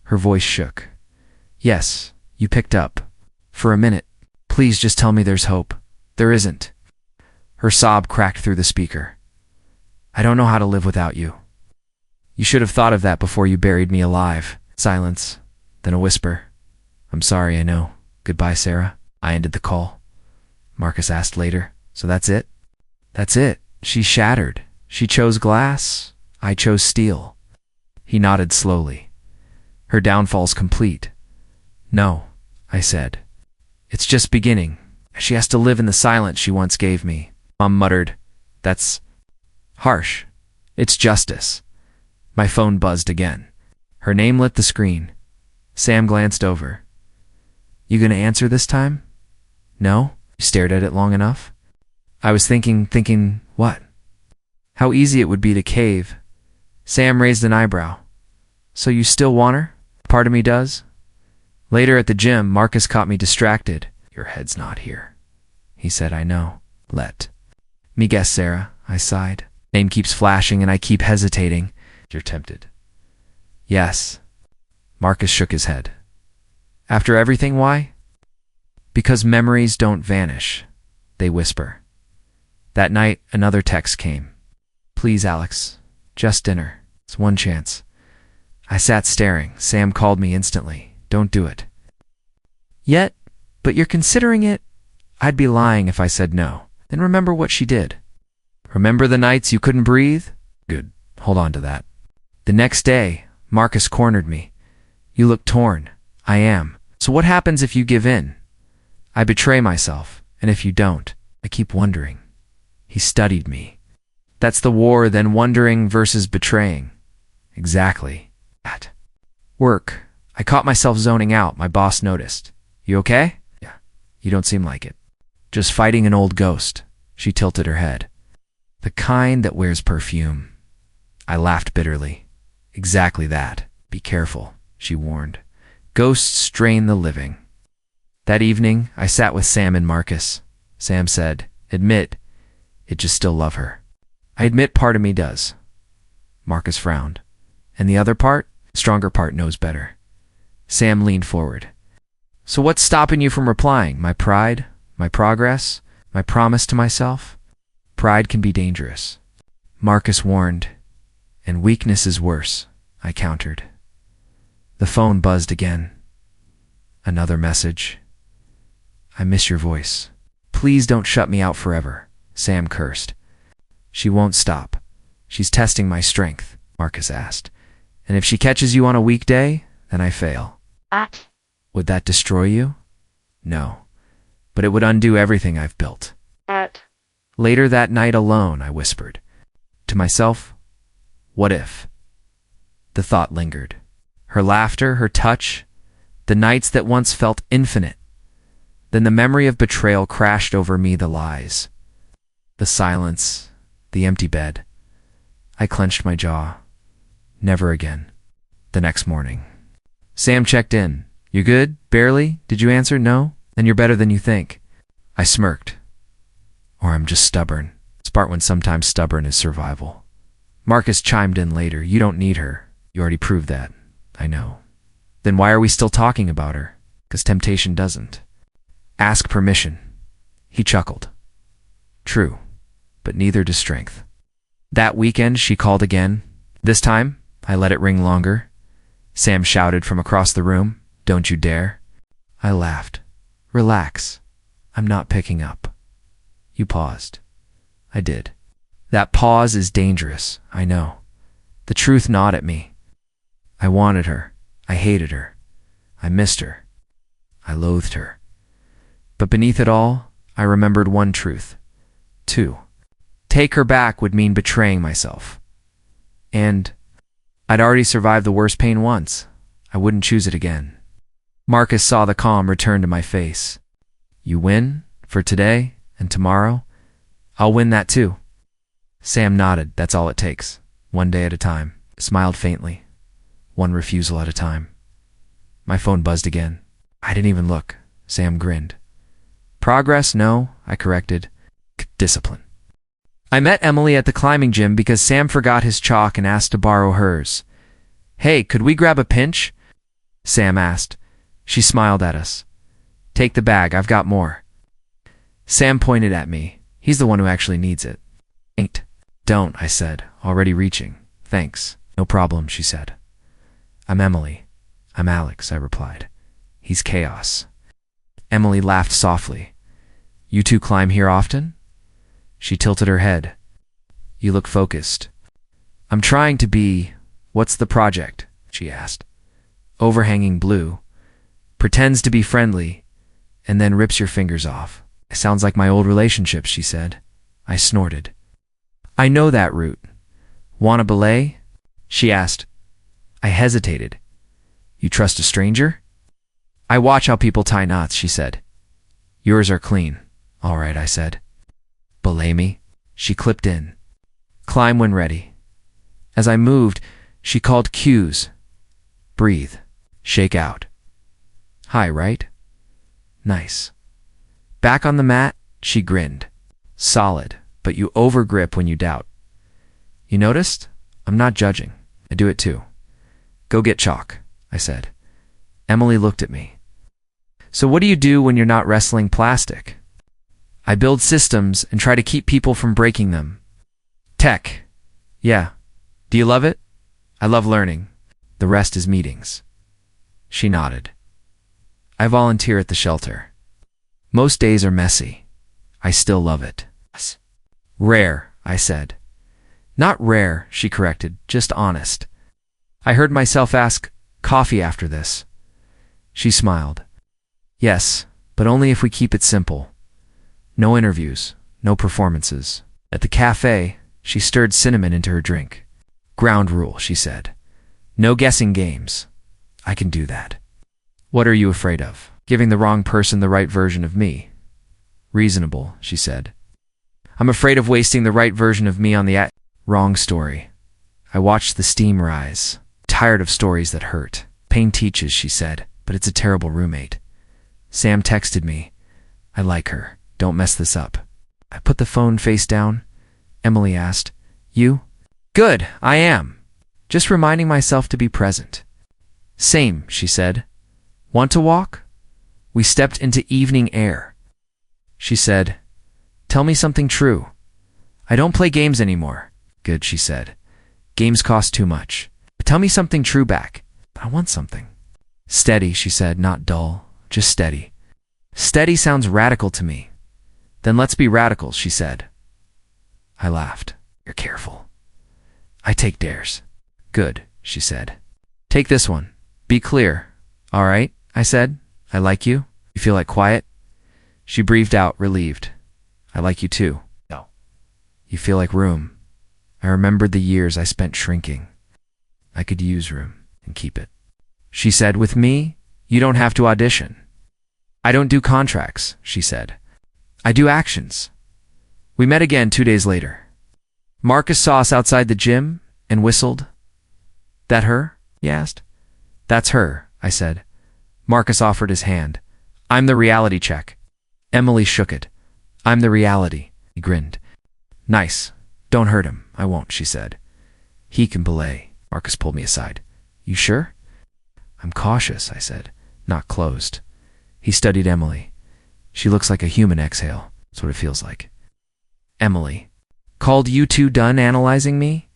Her voice shook. Yes, you picked up. For a minute. Please just tell me there's hope. There isn't. Her sob cracked through the speaker. I don't know how to live without you. You should have thought of that before you buried me alive. Silence, then a whisper. I'm sorry, I know. Goodbye, Sarah. I ended the call. Marcus asked later, So that's it? That's it. She shattered. She chose glass. I chose steel. He nodded slowly. Her downfall's complete. No, I said. It's just beginning. She has to live in the silence she once gave me. Mom muttered, That's harsh. It's justice. My phone buzzed again. Her name lit the screen. Sam glanced over. You gonna answer this time? No? You stared at it long enough? I was thinking, what? How easy it would be to cave. Sam raised an eyebrow. So you still want her? Part of me does. Later at the gym, Marcus caught me distracted. Your head's not here. He said, I know. Let me guess, Sarah. I sighed. Name keeps flashing and I keep hesitating. You're tempted. Yes. Marcus shook his head. After everything, why? Because memories don't vanish. They whisper. That night, another text came. Please, Alex. Just dinner. It's one chance. I sat staring. Sam called me instantly. Don't do it. Yet, but you're considering it? I'd be lying if I said no. Then remember what she did. Remember the nights you couldn't breathe? Good. Hold on to that. The next day, Marcus cornered me. You look torn. I am. So what happens if you give in? I betray myself, and if you don't, I keep wondering. He studied me. That's the war, then wondering versus betraying. Exactly. At work, I caught myself zoning out. My boss noticed. You okay? Yeah. You don't seem like it. Just fighting an old ghost. She tilted her head. The kind that wears perfume. I laughed bitterly. Exactly that. Be careful, she warned. Ghosts drain the living. That evening, I sat with Sam and Marcus. Sam said, admit, it just still love her. I admit part of me does. Marcus frowned. And the other part? Stronger part knows better. Sam leaned forward. So what's stopping you from replying? My pride? My progress? My promise to myself? Pride can be dangerous. Marcus warned. And weakness is worse, I countered. The phone buzzed again. Another message. I miss your voice. Please don't shut me out forever, Sam cursed. She won't stop. She's testing my strength, Marcus asked. And if she catches you on a weekday, then I fail. Would that destroy you? No. But it would undo everything I've built. Later that night alone, I whispered. To myself, what if? The thought lingered. Her laughter, her touch, the nights that once felt infinite. Then the memory of betrayal crashed over me, the lies. The silence, the empty bed. I clenched my jaw. Never again. The next morning. Sam checked in. You good? Barely? Did you answer? No? Then you're better than you think. I smirked. Or I'm just stubborn. It's part when sometimes stubborn is survival. Marcus chimed in later. You don't need her. You already proved that. I know. Then why are we still talking about her? 'Cause temptation doesn't. Ask permission. He chuckled. True, but neither does strength. That weekend she called again. This time, I let it ring longer. Sam shouted from across the room, don't you dare. I laughed. Relax. I'm not picking up. You paused. I did. That pause is dangerous, I know. The truth gnawed at me. I wanted her. I hated her. I missed her. I loathed her. But beneath it all, I remembered one truth. 2. Take her back would mean betraying myself. And I'd already survived the worst pain once. I wouldn't choose it again. Marcus saw the calm return to my face. You win for today and tomorrow. I'll win that too. Sam nodded. That's all it takes. One day at a time. Smiled faintly. One refusal at a time. My phone buzzed again. I didn't even look. Sam grinned. Progress? No, I corrected. Discipline. I met Emily at the climbing gym because Sam forgot his chalk and asked to borrow hers. Hey, could we grab a pinch? Sam asked. She smiled at us. Take the bag, I've got more. Sam pointed at me. He's the one who actually needs it. Ain't. Don't, I said, already reaching. Thanks. No problem, she said. I'm Emily. I'm Alex, I replied. He's chaos. Emily laughed softly. You two climb here often? She tilted her head. You look focused. I'm trying to be... What's the project? She asked. Overhanging blue. Pretends to be friendly, and then rips your fingers off. Sounds like my old relationships, she said. I snorted. I know that route. Want a belay? She asked. I hesitated. You trust a stranger? I watch how people tie knots, she said. Yours are clean. All right, I said. Belay me? She clipped in. Climb when ready. As I moved, she called cues. Breathe. Shake out. High, right? Nice. Back on the mat, she grinned. Solid, but you overgrip when you doubt. You noticed? I'm not judging. I do it too. Go get chalk, I said. Emily looked at me. So what do you do when you're not wrestling plastic? I build systems and try to keep people from breaking them. Tech. Yeah. Do you love it? I love learning. The rest is meetings. She nodded. I volunteer at the shelter. Most days are messy. I still love it. Rare, I said. Not rare, she corrected, just honest. I heard myself ask, coffee after this. She smiled. Yes, but only if we keep it simple. No interviews, no performances. At the cafe, she stirred cinnamon into her drink. Ground rule, she said. No guessing games. I can do that. What are you afraid of? Giving the wrong person the right version of me. Reasonable, she said. I'm afraid of wasting the right version of me on the wrong story. I watched the steam rise. Tired of stories that hurt. Pain teaches, she said, but it's a terrible roommate. Sam texted me. I like her. Don't mess this up. I put the phone face down. Emily asked, You? Good, I am. Just reminding myself to be present. Same, she said. Want to walk? We stepped into evening air. She said, Tell me something true. I don't play games anymore. Good, she said. Games cost too much. But tell me something true back. I want something. Steady, she said, not dull, just steady. Steady sounds radical to me. Then let's be radical, she said. I laughed. You're careful. I take dares. Good, she said. Take this one. Be clear. All right, I said. I like you. You feel like quiet? She breathed out, relieved. I like you too. No. You feel like room. I remembered the years I spent shrinking. I could use room and keep it. She said, with me, you don't have to audition. I don't do contracts, she said. I do actions. We met again 2 days later. Marcus saw us outside the gym and whistled. That her? He asked. That's her, I said. Marcus offered his hand. I'm the reality check. Emily shook it. I'm the reality. He grinned. Nice. Don't hurt him. I won't, she said. He can belay. Marcus pulled me aside. You sure? I'm cautious, I said. Not closed. He studied Emily. She looks like a human exhale. That's what it feels like. Emily. Called you two done analyzing me?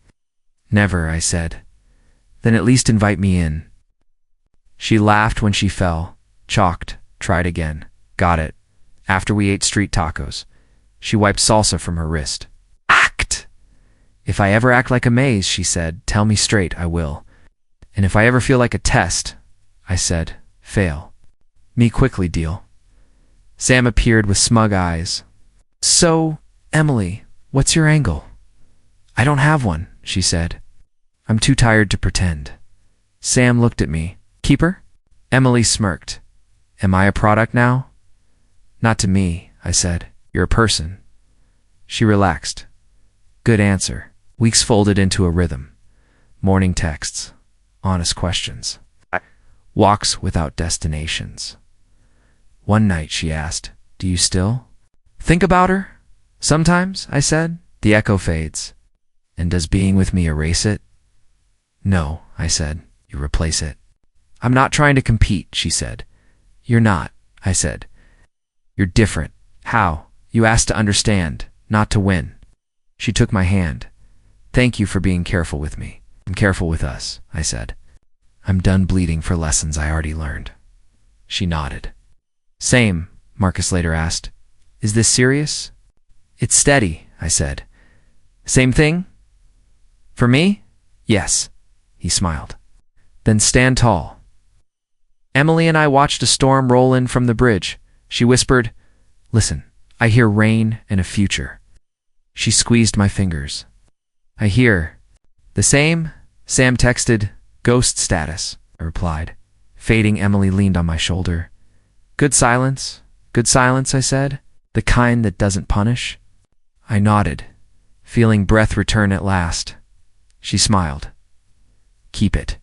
Never, I said. Then at least invite me in. She laughed when she fell, chalked, tried again. Got it. After we ate street tacos. She wiped salsa from her wrist. Act! If I ever act like a maze, she said, tell me straight, I will. And if I ever feel like a test, I said, fail. Me quickly, deal. Sam appeared with smug eyes. So, Emily, what's your angle? I don't have one, she said. I'm too tired to pretend. Sam looked at me. Keeper? Emily smirked. Am I a product now? Not to me, I said. You're a person. She relaxed. Good answer. Weeks folded into a rhythm. Morning texts. Honest questions. Walks without destinations. One night she asked, Do you still think about her? Sometimes, I said. The echo fades. And does being with me erase it? No, I said. You replace it. I'm not trying to compete, she said. You're not, I said. You're different. How? You asked to understand, not to win. She took my hand. Thank you for being careful with me. I'm careful with us, I said. I'm done bleeding for lessons I already learned. She nodded. Same, Marcus later asked. Is this serious? It's steady, I said. Same thing? For me? Yes, he smiled. Then stand tall. Emily and I watched a storm roll in from the bridge. She whispered, Listen, I hear rain and a future. She squeezed my fingers. I hear. The same? Sam texted, Ghost status, I replied. Fading, Emily leaned on my shoulder. Good silence, I said. The kind that doesn't punish? I nodded, feeling breath return at last. She smiled. Keep it.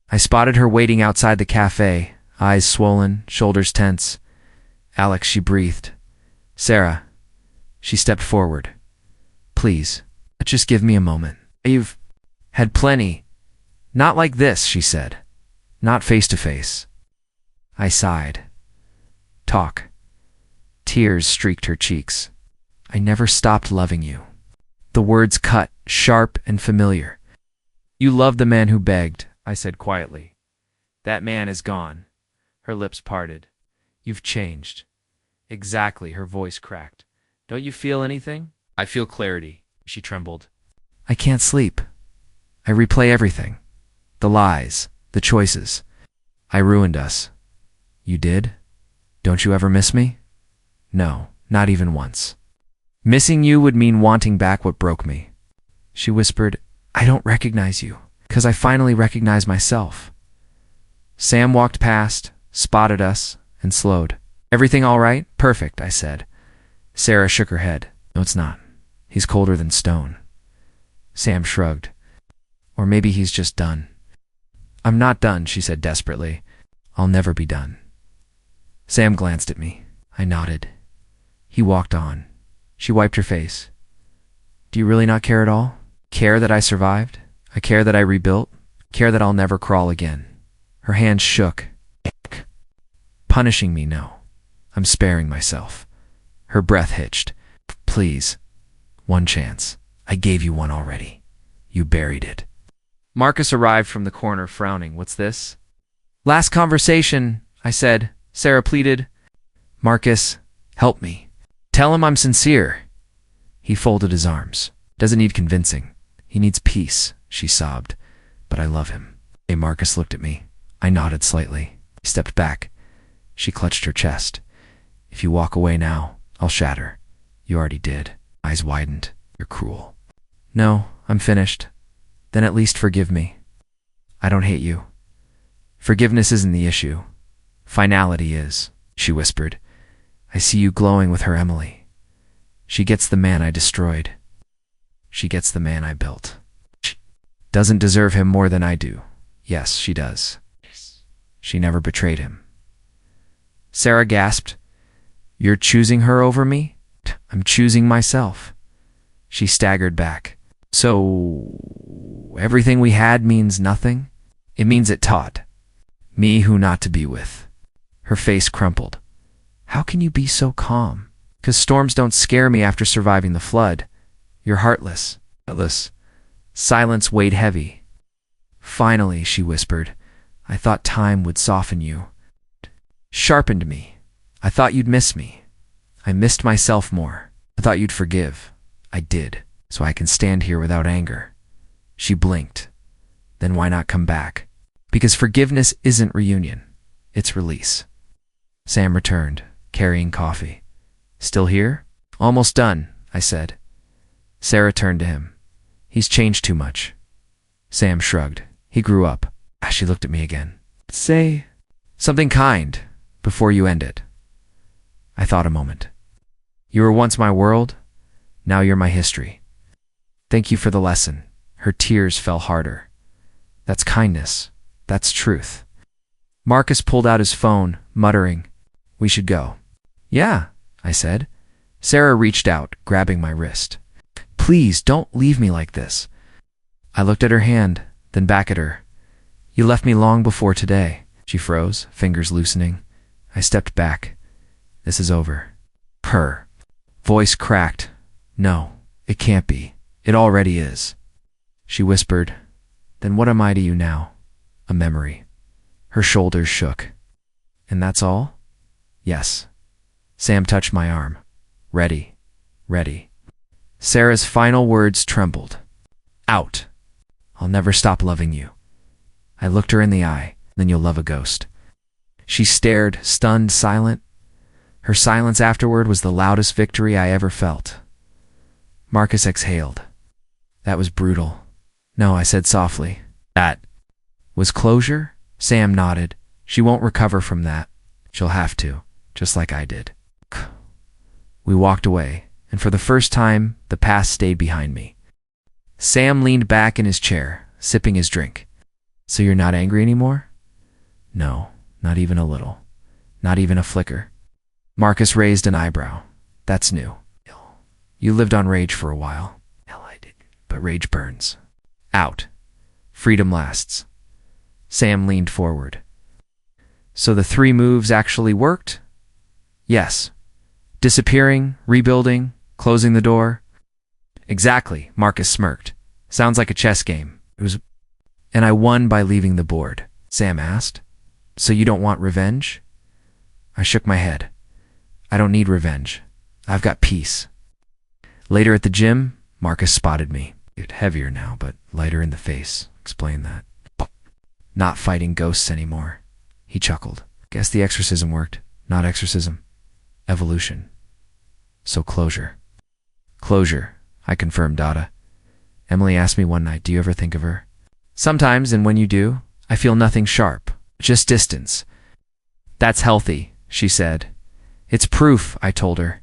I spotted her waiting outside the cafe, eyes swollen, shoulders tense. Alex, she breathed. Sarah. She stepped forward. Please, just give me a moment. You've had plenty. Not like this, she said. Not face to face. I sighed. Talk. Tears streaked her cheeks. I never stopped loving you. The words cut, sharp and familiar. You loved the man who begged, I said quietly. That man is gone. Her lips parted. You've changed. Exactly, her voice cracked. Don't you feel anything? I feel clarity. She trembled. I can't sleep. I replay everything. The lies, the choices. I ruined us. You did? Don't you ever miss me? No, not even once. Missing you would mean wanting back what broke me. She whispered, I don't recognize you, 'cause I finally recognize myself. Sam walked past, spotted us, and slowed. Everything all right? Perfect, I said. Sarah shook her head. No, it's not. He's colder than stone. Sam shrugged. Or maybe he's just done. I'm not done, she said desperately. I'll never be done. Sam glanced at me. I nodded. He walked on. She wiped her face. Do you really not care at all? Care that I survived? I care that I rebuilt? Care that I'll never crawl again? Her hands shook. Punishing me, no. I'm sparing myself. Her breath hitched. Please. One chance. I gave you one already. You buried it. Marcus arrived from the corner, frowning. What's this? Last conversation, I said. Sarah pleaded. Marcus, help me. Tell him I'm sincere. He folded his arms. Doesn't need convincing. He needs peace, she sobbed. But I love him. Hey, Marcus looked at me. I nodded slightly. He stepped back. She clutched her chest. If you walk away now, I'll shatter. You already did. Eyes widened. You're cruel. No, I'm finished. Then at least forgive me. I don't hate you. Forgiveness isn't the issue. Finality is, she whispered. I see you glowing with her Emily. She gets the man I destroyed. She gets the man I built. She doesn't deserve him more than I do. Yes, she does. She never betrayed him. Sarah gasped. You're choosing her over me? I'm choosing myself. She staggered back. So, everything we had means nothing? It means it taught. Me who not to be with. Her face crumpled. How can you be so calm? 'Cause storms don't scare me after surviving the flood. You're heartless. Heartless. Silence weighed heavy. Finally, she whispered, I thought time would soften you. Sharpened me. I thought you'd miss me. I missed myself more. I thought you'd forgive. I did, so I can stand here without anger. She blinked. Then why not come back? Because forgiveness isn't reunion. It's release. Sam returned, carrying coffee. Still here? Almost done, I said. Sarah turned to him. He's changed too much. Sam shrugged. He grew up. She looked at me again. Say something kind before you end it. I thought a moment. You were once my world. Now you're my history. Thank you for the lesson. Her tears fell harder. That's kindness. That's truth. Marcus pulled out his phone, muttering, We should go. Yeah, I said. Sarah reached out, grabbing my wrist. Please, don't leave me like this. I looked at her hand, then back at her. You left me long before today. She froze, fingers loosening. I stepped back. This is over. Her voice cracked. No, it can't be. It already is. She whispered, Then what am I to you now? A memory. Her shoulders shook. And that's all? Yes. Sam touched my arm. Ready. Ready. Sarah's final words trembled. Out. I'll never stop loving you. I looked her in the eye. Then you'll love a ghost. She stared, stunned, silent. Her silence afterward was the loudest victory I ever felt. Marcus exhaled. That was brutal. No, I said softly. That was closure? Sam nodded. She won't recover from that. She'll have to, just like I did. We walked away, and for the first time, the past stayed behind me. Sam leaned back in his chair, sipping his drink. So you're not angry anymore? No, not even a little. Not even a flicker. Marcus raised an eyebrow. That's new. You lived on rage for a while. Hell, I did. But rage burns. Out. Freedom lasts. Sam leaned forward. So the 3 moves actually worked? Yes. Disappearing, rebuilding, closing the door. Exactly, Marcus smirked. Sounds like a chess game. And I won by leaving the board, Sam asked. So you don't want revenge? I shook my head. I don't need revenge. I've got peace. Later at the gym, Marcus spotted me. Heavier now, but lighter in the face. Explain that. Not fighting ghosts anymore. He chuckled. Guess the exorcism worked. Not exorcism. Evolution. So closure. Closure, I confirmed Dada. Emily asked me one night, do you ever think of her? Sometimes, and when you do, I feel nothing sharp. Just distance. That's healthy, she said. It's proof, I told her.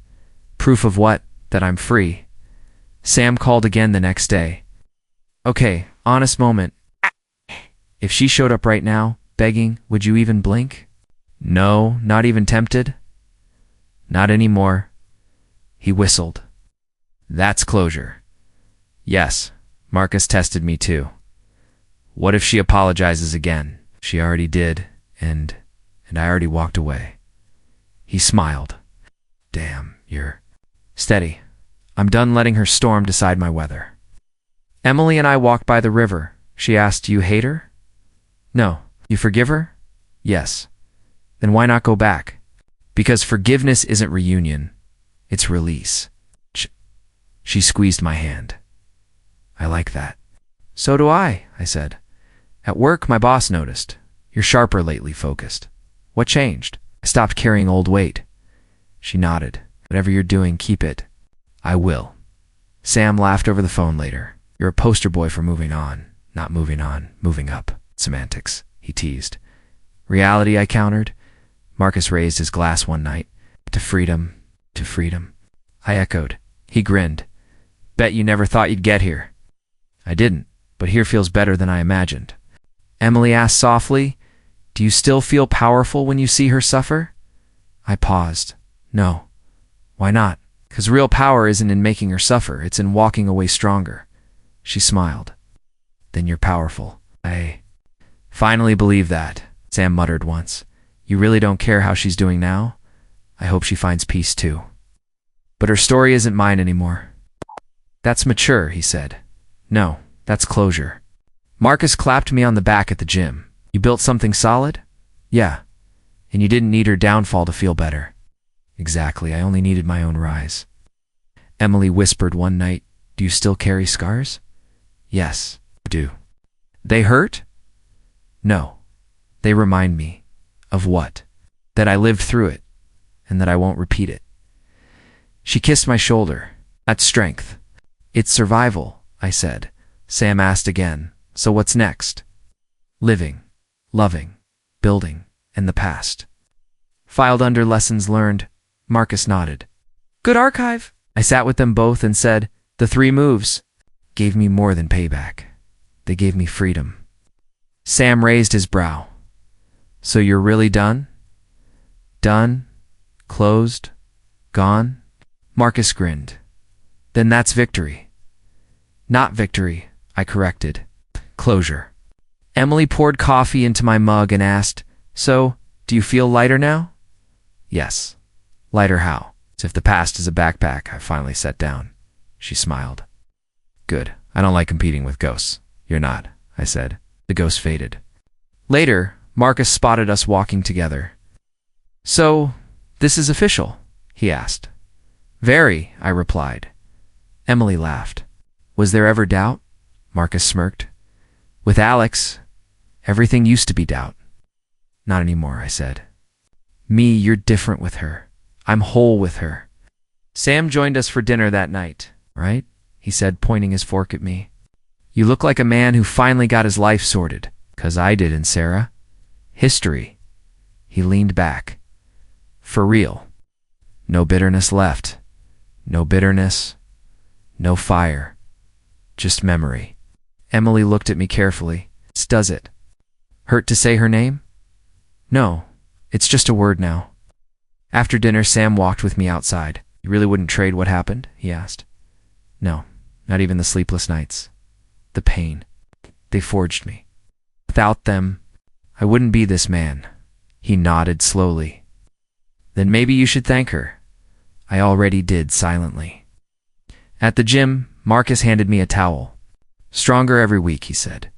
Proof of what? That I'm free. Sam called again the next day. Okay, honest moment. If she showed up right now, begging, would you even blink? No, not even tempted? Not anymore. He whistled. That's closure. Yes, Marcus tested me too. What if she apologizes again? She already did, and I already walked away. He smiled. Damn, you're... Steady. I'm done letting her storm decide my weather. Emily and I walked by the river. She asked, do you hate her? No. You forgive her? Yes. Then why not go back? Because forgiveness isn't reunion. It's release. She squeezed my hand. I like that. So do I said. At work, my boss noticed. You're sharper lately, focused. What changed? I stopped carrying old weight. She nodded. Whatever you're doing, keep it. I will. Sam laughed over the phone later. You're a poster boy for moving on. Not moving on, moving up. Semantics, he teased. Reality, I countered. Marcus raised his glass one night. To freedom, to freedom. I echoed. He grinned. Bet you never thought you'd get here. I didn't, but here feels better than I imagined. Emily asked softly, do you still feel powerful when you see her suffer? I paused. No. Why not? 'Cause real power isn't in making her suffer, it's in walking away stronger. She smiled. Then you're powerful. I finally believe that, Sam muttered once. You really don't care how she's doing now? I hope she finds peace too. But her story isn't mine anymore. That's mature, he said. No, that's closure. Marcus clapped me on the back at the gym. You built something solid? Yeah. And you didn't need her downfall to feel better. Exactly, I only needed my own rise. Emily whispered one night, do you still carry scars? Yes, I do. They hurt? No. They remind me. Of what? That I lived through it, and that I won't repeat it. She kissed my shoulder. That's strength. It's survival, I said. Sam asked again, so what's next? Living, loving, building, and the past. Filed under lessons learned, Marcus nodded. Good archive. I sat with them both and said, the 3 moves gave me more than payback. They gave me freedom. Sam raised his brow. So you're really done? Done? Closed? Gone? Marcus grinned. Then that's victory. Not victory, I corrected. Closure. Emily poured coffee into my mug and asked, so, do you feel lighter now? Yes. Lighter how? As if the past is a backpack, I finally sat down. She smiled. Good. I don't like competing with ghosts. You're not, I said. The ghost faded. Later, Marcus spotted us walking together. So, this is official? He asked. Very, I replied. Emily laughed. Was there ever doubt? Marcus smirked. With Alex, everything used to be doubt. Not anymore, I said. Me, you're different with her. I'm whole with her. Sam joined us for dinner that night, right? He said, pointing his fork at me. You look like a man who finally got his life sorted, 'cause I didn't, Sarah. History. He leaned back. For real. No bitterness left. No bitterness, no fire, just memory. Emily looked at me carefully. Does it hurt to say her name? No, it's just a word now. After dinner, Sam walked with me outside. You really wouldn't trade what happened? He asked. No, not even the sleepless nights. The pain. They forged me. Without them, I wouldn't be this man. He nodded slowly. Then maybe you should thank her. I already did silently. At the gym, Marcus handed me a towel. Stronger every week, he said.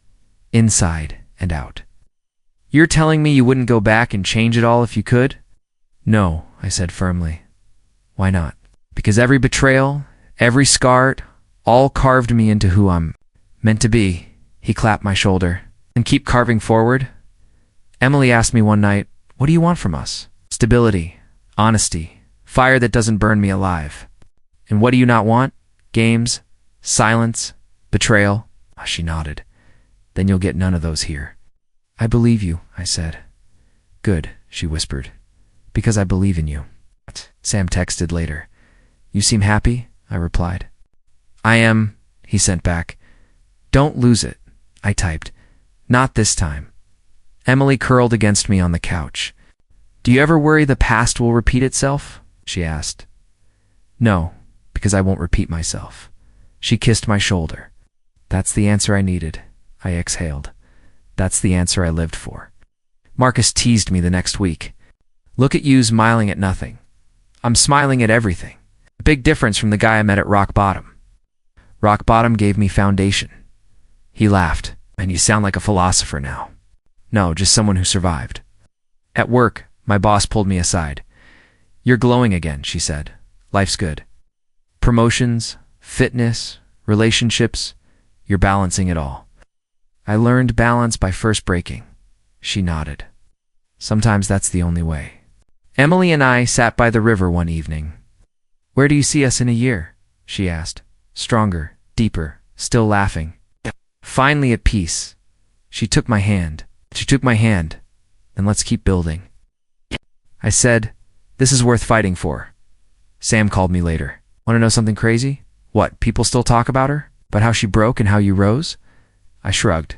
Inside and out. You're telling me you wouldn't go back and change it all if you could? No, I said firmly. Why not? Because every betrayal, every scar, all carved me into who I'm meant to be. He clapped my shoulder. And keep carving forward? Emily asked me one night, what do you want from us? Stability, honesty, fire that doesn't burn me alive. And what do you not want? Games, silence, betrayal. She nodded. Then you'll get none of those here. I believe you, I said. Good, she whispered. Because I believe in you. Sam texted later. You seem happy, I replied. I am, he sent back. Don't lose it, I typed. Not this time. Emily curled against me on the couch. Do you ever worry the past will repeat itself? She asked. No, because I won't repeat myself. She kissed my shoulder. That's the answer I needed. I exhaled. That's the answer I lived for. Marcus teased me the next week. Look at you smiling at nothing. I'm smiling at everything. A big difference from the guy I met at rock bottom. Rock bottom gave me foundation. He laughed. And you sound like a philosopher now. No, just someone who survived. At work, my boss pulled me aside. You're glowing again, she said. Life's good. Promotions, fitness, relationships, you're balancing it all. I learned balance by first breaking. She nodded. Sometimes that's the only way. Emily and I sat by the river one evening. Where do you see us in a year? She asked. Stronger, deeper, still laughing. Finally at peace. She took my hand. Then let's keep building. I said, this is worth fighting for. Sam called me later. Want to know something crazy? What, people still talk about her? About how she broke and how you rose? I shrugged.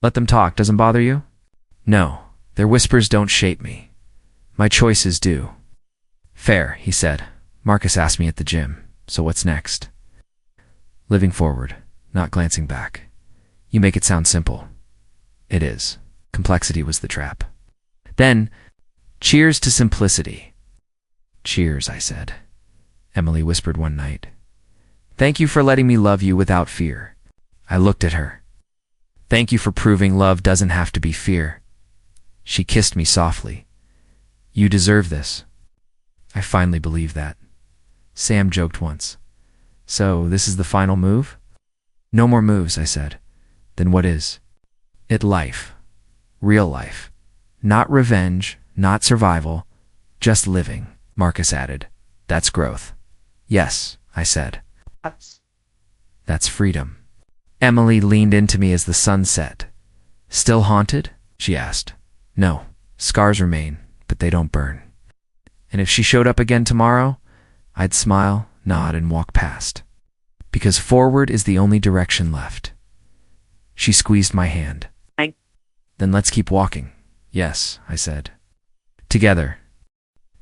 Let them talk, doesn't bother you? No, their whispers don't shape me. My choices do. Fair, he said. Marcus asked me at the gym. So what's next? Living forward, not glancing back. You make it sound simple. It is. Complexity was the trap. Then, cheers to simplicity. Cheers, I said. Emily whispered one night. Thank you for letting me love you without fear. I looked at her. Thank you for proving love doesn't have to be fear. She kissed me softly. You deserve this. I finally believed that. Sam joked once. So, this is the final move? No more moves, I said. Then what is? It life. Real life. Not revenge, not survival, just living, Marcus added. That's growth. Yes, I said. That's freedom. Emily leaned into me as the sun set. Still haunted? She asked. No, scars remain, but they don't burn. And if she showed up again tomorrow, I'd smile, nod, and walk past. Because forward is the only direction left. She squeezed my hand. Then let's keep walking. Yes, I said. Together.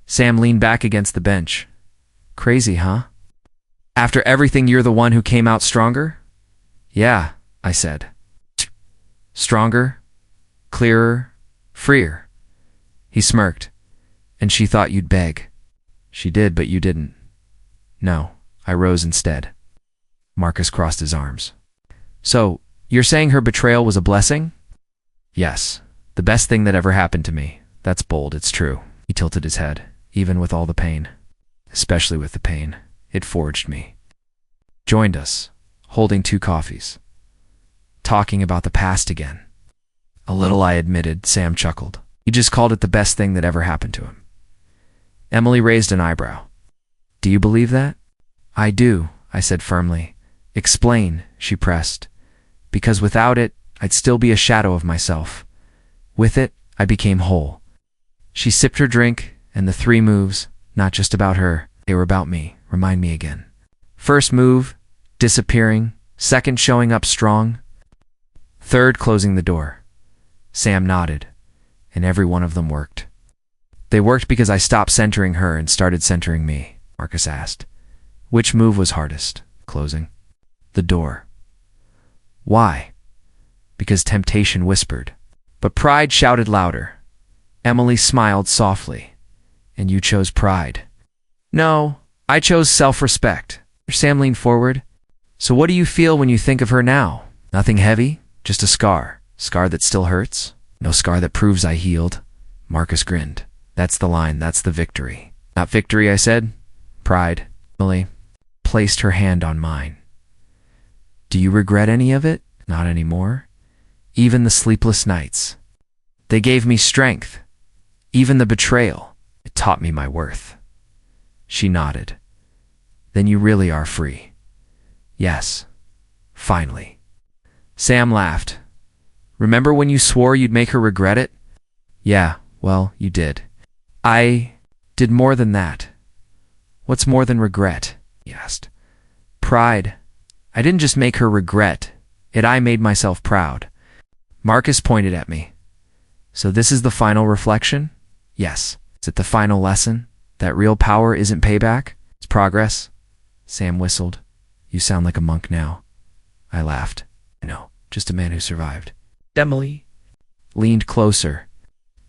Sam leaned back against the bench. Crazy, huh? After everything, you're the one who came out stronger? Yeah, I said. Stronger, clearer, freer. He smirked. And she thought you'd beg. She did, but you didn't. No, I rose instead. Marcus crossed his arms. So, you're saying her betrayal was a blessing? Yes, the best thing that ever happened to me. That's bold, it's true. He tilted his head, even with all the pain. Especially with the pain. It forged me. Joined us, holding 2 coffees. Talking about the past again. A little, I admitted. Sam chuckled. He just called it the best thing that ever happened to him. Emily raised an eyebrow. Do you believe that? I do, I said firmly. Explain, she pressed. Because without it, I'd still be a shadow of myself. With it, I became whole. She sipped her drink, and the 3 moves, not just about her, they were about me, Remind me again. First move, disappearing. Second, showing up strong. Third, closing the door. Sam nodded, and every one of them worked. They worked because I stopped centering her and started centering me, Marcus asked. Which move was hardest? Closing. The door. Why? Because temptation whispered, but pride shouted louder. Emily smiled softly. And you chose pride. No, I chose self-respect. Sam leaned forward. So what do you feel when you think of her now? Nothing heavy, just a scar. Scar that still hurts? No scar that proves I healed. Marcus grinned. That's the line, that's the victory. Not victory, I said. Pride. Emily placed her hand on mine. Do you regret any of it? Not anymore. Even the sleepless nights. They gave me strength. Even the betrayal. It taught me my worth. She nodded. Then you really are free. Yes. Finally. Sam laughed. Remember when you swore you'd make her regret it? Yeah, well, you did. I did more than that. What's more than regret? He asked. Pride. I didn't just make her regret it, I made myself proud. Marcus pointed at me. So this is the final reflection? Yes. Is it the final lesson? That real power isn't payback? It's progress? Sam whistled. You sound like a monk now. I laughed. No, just a man who survived. Emily Leaned closer.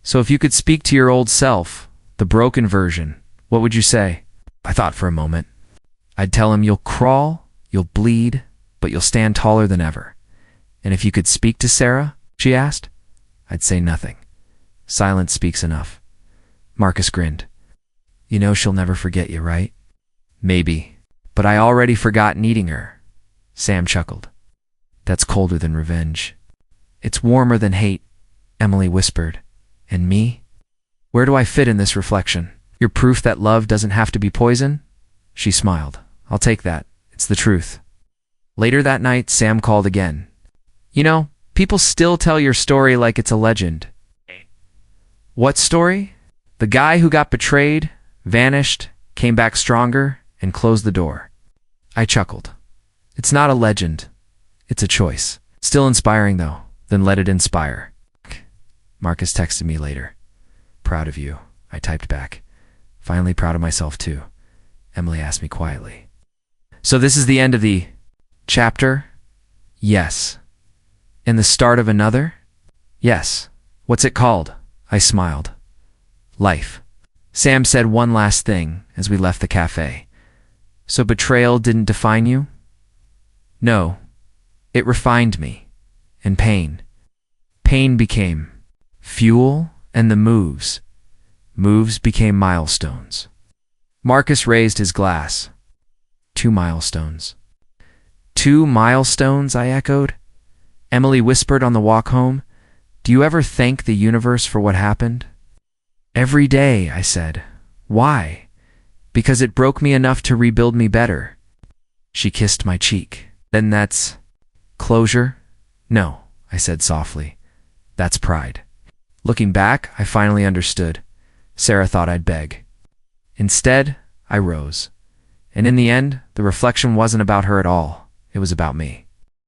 So if you could speak to your old self, the broken version, what would you say? I thought for a moment. I'd tell him you'll crawl, you'll bleed, but you'll stand taller than ever. And if you could speak to Sarah, she asked, I'd say nothing. Silence speaks enough. Marcus grinned. You know she'll never forget you, right? Maybe, but I already forgot needing her. Sam chuckled. That's colder than revenge. It's warmer than hate, Emily whispered. And me? Where do I fit in this reflection? You're proof that love doesn't have to be poison? She smiled. I'll take that. It's the truth. Later that night, Sam called again. You know, people still tell your story like it's a legend. What story? The guy who got betrayed, vanished, came back stronger, and closed the door. I chuckled. It's not a legend. It's a choice. Still inspiring, though. Then let it inspire. Marcus texted me later. Proud of you, I typed back. Finally proud of myself, too. Emily asked me quietly. So this is the end of the chapter? Yes. And the start of another? Yes. What's it called? I smiled. Life. Sam said one last thing as we left the cafe. So betrayal didn't define you? No. It refined me. And pain. Pain became fuel, and the moves. Moves became milestones. Marcus raised his glass. 2 milestones. 2 milestones, I echoed. Emily whispered on the walk home. Do you ever thank the universe for what happened? Every day, I said. Why? Because it broke me enough to rebuild me better. She kissed my cheek. Then that's closure? No, I said softly. That's pride. Looking back, I finally understood. Sarah thought I'd beg. Instead, I rose. And in the end, the reflection wasn't about her at all. It was about me.